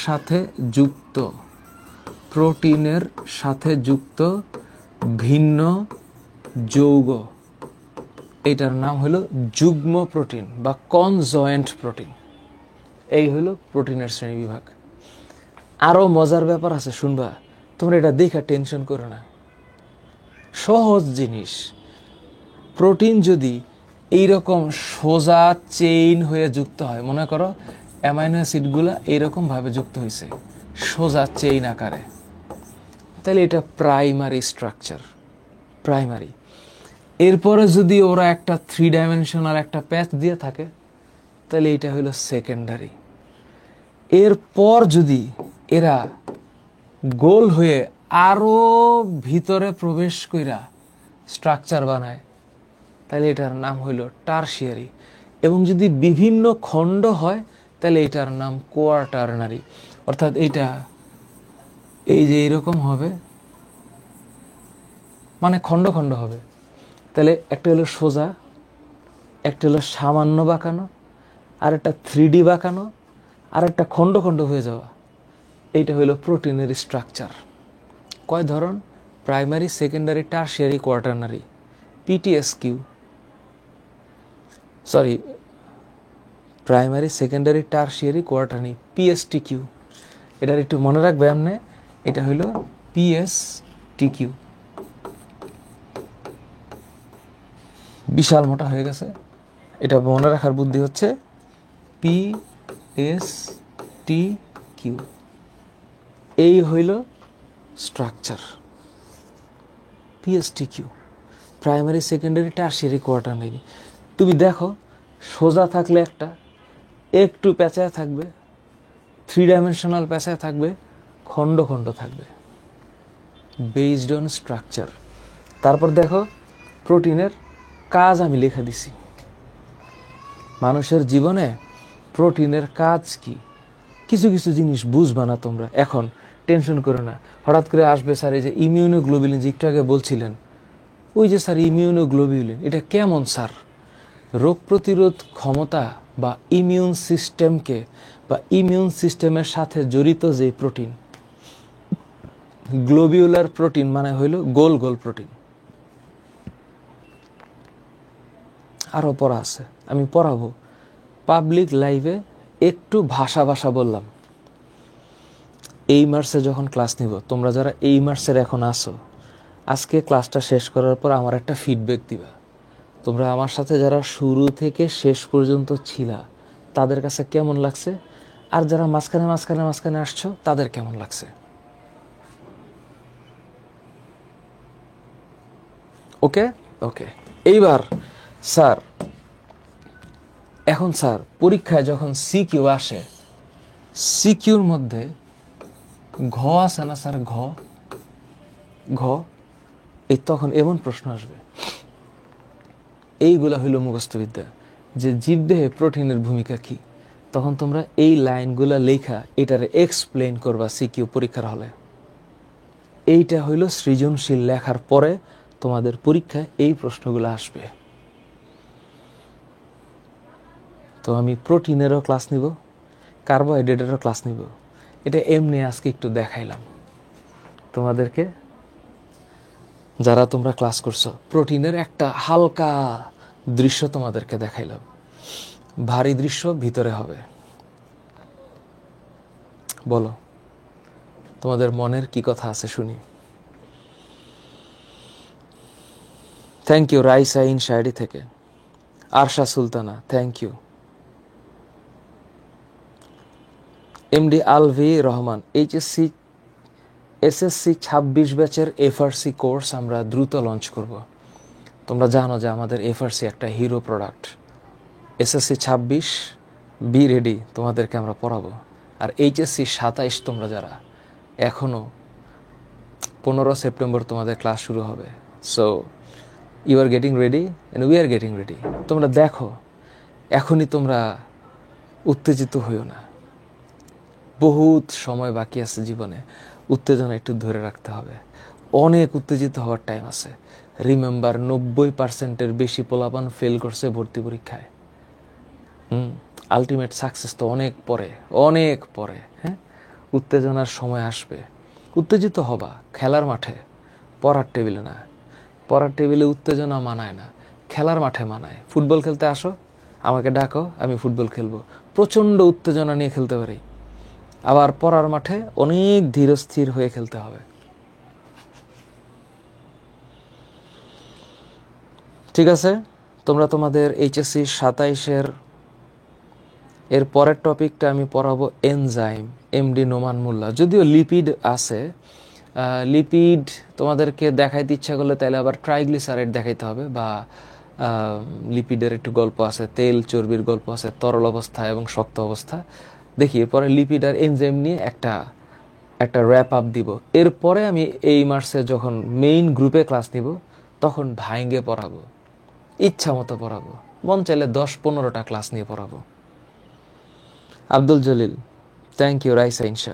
সাথে যুক্ত, প্রোটিনের সাথে যুক্ত ভিন্ন যৌগ, এটার নাম হলো যুগ্ম প্রোটিন বা কনজয়েন্ট প্রোটিন। এই হলো প্রোটিনের শ্রেণীবিভাগ। আরো মজার ব্যাপার আছে, শুনবা, তোমরা এটা দেখে টেনশন করো না, সহজ জিনিস। প্রোটিন যদি এইরকম সোজা চেইন হয়ে যুক্ত হয়, মনে করো অ্যামাইনো অ্যাসিডগুলো এইরকম ভাবে যুক্ত হয়েছে সোজা চেইন আকারে, তাহলে এটা প্রাইমারি স্ট্রাকচার, প্রাইমারি। এরপরে যদি ওরা একটা 3 ডাইমেনশনাল একটা প্যাচ দিয়ে থাকে, তাহলে এটা হলো সেকেন্ডারি। এরপর যদি এরা গোল হয়ে আরো ভিতরে প্রবেশ কইরা স্ট্রাকচার বানায়, তাহলে এটার নাম হইল টারশিয়ারি। এবং যদি বিভিন্ন খণ্ড হয়, তাহলে এটার নাম কোয়াটারনারি। অর্থাৎ এটা এই যে এরকম হবে, মানে খণ্ড খণ্ড হবে। তাহলে একটা হলো সোজা, একটা হলো সামান্য বাঁকানো, আর একটা 3D বাঁকানো, আর একটা খণ্ড খণ্ড হয়ে যাওয়া। এইটা হলো প্রোটিনের স্ট্রাকচার। কয় ধরন? Primary, secondary, tertiary, quaternary. PTSQ, sorry, primary, secondary, tertiary, quaternary, PSTQ. এটার একটু মনে রাখবে আপনি, এটা হলো পিএসটিকিউ। বিশাল মোটা হয়ে গেছে, এটা মনে রাখার বুদ্ধি হচ্ছে পিএসটিকিউ। এই হইল structure, PSTQ, primary, secondary, tertiary, quaternary. তুমি দেখো, সোজা থাকলে একটা, একটু পেঁচায় থাকবে, 3 ডাইমেনশনাল পেঁচায় থাকবে, খণ্ড খণ্ড থাকবে, বেসড অন স্ট্রাকচার। তারপর দেখো প্রোটিনের কাজ আমি লিখে দিছি। মানুষের জীবনে প্রোটিনের কাজ কি, কিছু কিছু জিনিস বুঝবা না তোমরা, এখন টেনশন করো না। হঠাৎ করে আসবে স্যার এই যে ইমিউনোগ্লোবুলিন, যে একটু আগে বলছিলেন, ওই যে স্যার ইমিউনোগ্লোবুলিন, এটা কেমন স্যার? রোগ প্রতিরোধ ক্ষমতা বা ইমিউন সিস্টেমকে বা ইমিউন সিস্টেমের সাথে জড়িত যে প্রোটিন, গ্লোবিউলার প্রোটিন মানে হইল গোল গোল প্রোটিন। আরও পড়া আছে, আমি পড়াবো পাবলিক লাইভে। একটু ভাষা ভাষা বললাম। এই মার্চে যখন ক্লাস নিব, তোমরা যারা এই মার্চের এখন আসো, আজকে ক্লাসটা শেষ করার পর আমার একটা ফিডব্যাক দিবা। তোমরা আমার সাথে যারা শুরু থেকে শেষ পর্যন্ত ছিলা, তাদের কাছে কেমন লাগছে, আর যারা মাঝখানে মাঝখানে মাঝখানে আসছো, তাদের কেমন লাগছে। ওকে ওকে। এইবার স্যার, এখন স্যার পরীক্ষায় যখন সিকিউ আসে, সিকিউর মধ্যে ঘ আছে না স্যার, ঘ ঘ, এই তখন এমন প্রশ্ন আসবে, এইগুলা হইল মুখস্থবিদ্যা, যে জীবদেহে প্রোটিনের ভূমিকা কি। তখন তোমরা এই লাইনগুলা লেখা এটারে এক্সপ্লেন করবা সিকিউ পরীক্ষার হলে। এইটা হইল সৃজনশীল লেখার পরে তোমাদের পরীক্ষায় এই প্রশ্নগুলো আসবে। তো আমি প্রোটিনেরও ক্লাস নিব, কার্বোহাইড্রেটেরও ক্লাস নিব। এটা এমনি আজকে একটু দেখাইলাম তোমাদেরকে, যারা তোমরা ক্লাস করছো। প্রোটিনের একটা হালকা দৃশ্য তোমাদেরকে দেখাইলাম, ভারী দৃশ্য ভিতরে হবে। বলো তোমাদের মনের কি কথা আছে শুনি। থ্যাংক ইউ রাইসা ইন শায়রি থেকে, Arsha Sultana, thank you. MD Alvi Rahman, SSC 26 ব্যাচের এফআরসি কোর্স আমরা দ্রুত লঞ্চ করব। তোমরা জানো যে আমাদের এফআরসি একটা hero product. SSC 26 be ready, তোমাদেরকে আমরা পড়াবো। আর এইচএসসি 27 তোমরা যারা, এখনও 15 সেপ্টেম্বর তোমাদের ক্লাস শুরু হবে। So you are getting ready and we are getting ready. তোমরা দেখো, এখনই তোমরা উত্তেজিত হইও না, বহুত সময় বাকি আছে জীবনে। উত্তেজনা একটু ধরে রাখতে হবে, অনেক উত্তেজিত হওয়ার টাইম আছে। রিমেম্বার, 90%-এর বেশি পোলাপান ফেল করছে ভর্তি পরীক্ষায়। আলটিমেট সাকসেস তো অনেক পরে, অনেক পরে। হ্যাঁ, উত্তেজনার সময় আসবে, উত্তেজিত হবা খেলার মাঠে, পড়ার টেবিলে না। পড়ার টেবিলে উত্তেজনা মানায় না, খেলার মাঠে মানায়। ফুটবল খেলতে আসো, আমাকে ডাকো, আমি ফুটবল খেলবো, প্রচণ্ড উত্তেজনা নিয়ে খেলতে পারি। আবার পড়ার মাঠে অনেক ধীরস্থির হয়ে খেলতে হবে। ঠিক আছে, তোমরা তোমাদের এইচএসসি 27-এর এর পরের টপিকটা আমি পড়াবো এনজাইম, এমডি নোমান মোল্লা। যদিও লিপিড আছে, লিপিড তোমাদেরকে দেখাইতে ইচ্ছা করলে তাহলে আবার ট্রাইগ্লিসারাইড দেখাইতে হবে, বা লিপিডের একটু গল্প আছে, তেল চর্বির গল্প আছে, তরল অবস্থা এবং শক্ত অবস্থা। দেখি এরপরে লিপিড আর এনজাইম নিয়ে একটা র্যাপ আপ দিব। এরপরে আমি এই মার্চে যখন মেইন গ্রুপে ক্লাস নিব তখন ভাইঙ্গে পড়াবো, ইচ্ছা মতো পড়াবো, মন চাইলে 10-15টা ক্লাস নিয়ে পড়াবো। Abdul Jalil, thank you. রাইসা ইনশা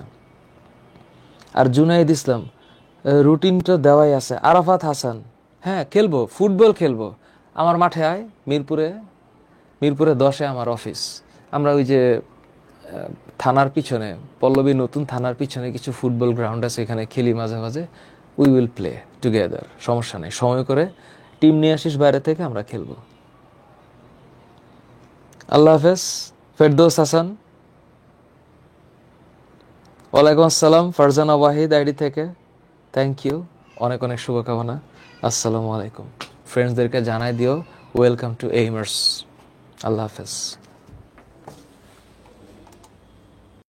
আর জুনাইদ ইসলাম, রুটিনটা দেওয়াই আছে। আরাফাত হাসান, হ্যাঁ খেলবো, ফুটবল খেলবো, আমার মাঠে আয়। মিরপুরে 10-এ আমার অফিস। আমরা ওই যে থানার পিছনে, পল্লবী নতুন থানার পিছনে কিছু ফুটবল গ্রাউন্ড আছে, এখানে খেলি মাঝে মাঝে। উই উইল প্লে টুগেদার, সমস্যা নেই। সময় করে টিম নিয়ে আসিস বাইরে থেকে, আমরা খেলবো। আল্লাহ হাফেজ। ফেরদৌস হাসান, ওয়ালাইকুম আসসালাম। ফারজানা ওয়াহিদ আইডি থেকে, থ্যাংক ইউ, অনেক অনেক শুভকামনা। আসসালামু আলাইকুম। ফ্রেন্ডসদেরকে জানাই দিও ওয়েলকাম টু এইমার্স। আল্লাহ হাফেজ।